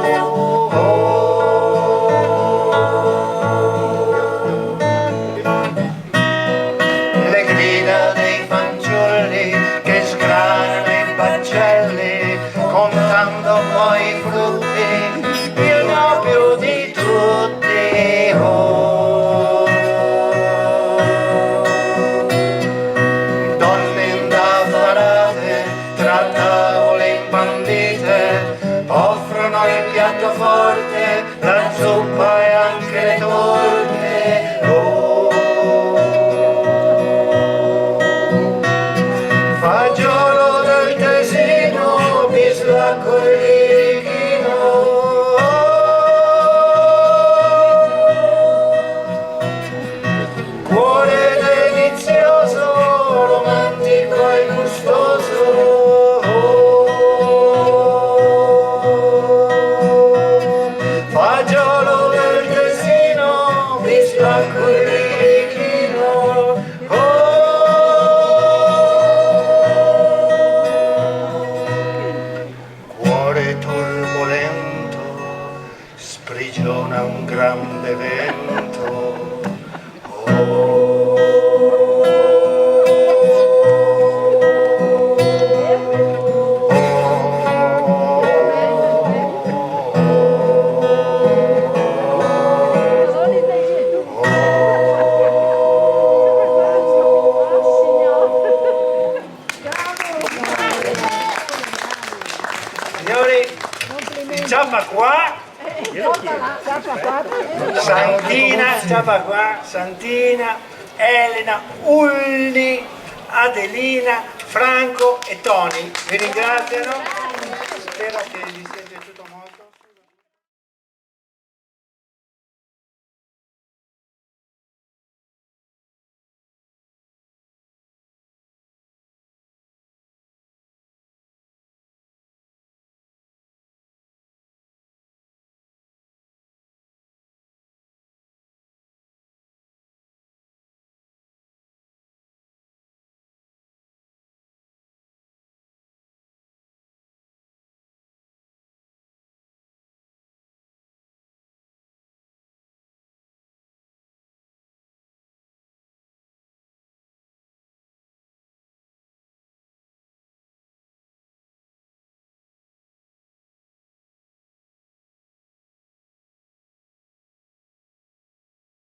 Le grida dei fanciulli che sgranano i baccelli, contando poi i frutti, il no più di tutti. Oh, donne indaffarate tra tavole imbandite, offrono il piatto forte, la zuppa e anche le torte. Oh, fagiolo del Tesino, bislacco e birichino. Cuore delizioso, romantico e gustoso. Fagiolo del Tesino, bislacco e birichino. Cuore turbolento, sprigiona un grande vento. Signori, il ciapa qua, Santina, ciapa qua, Santina, Elena, Ulli, Adelina, Franco e Tony vi ringraziano, spero che vi sia piaciuto molto.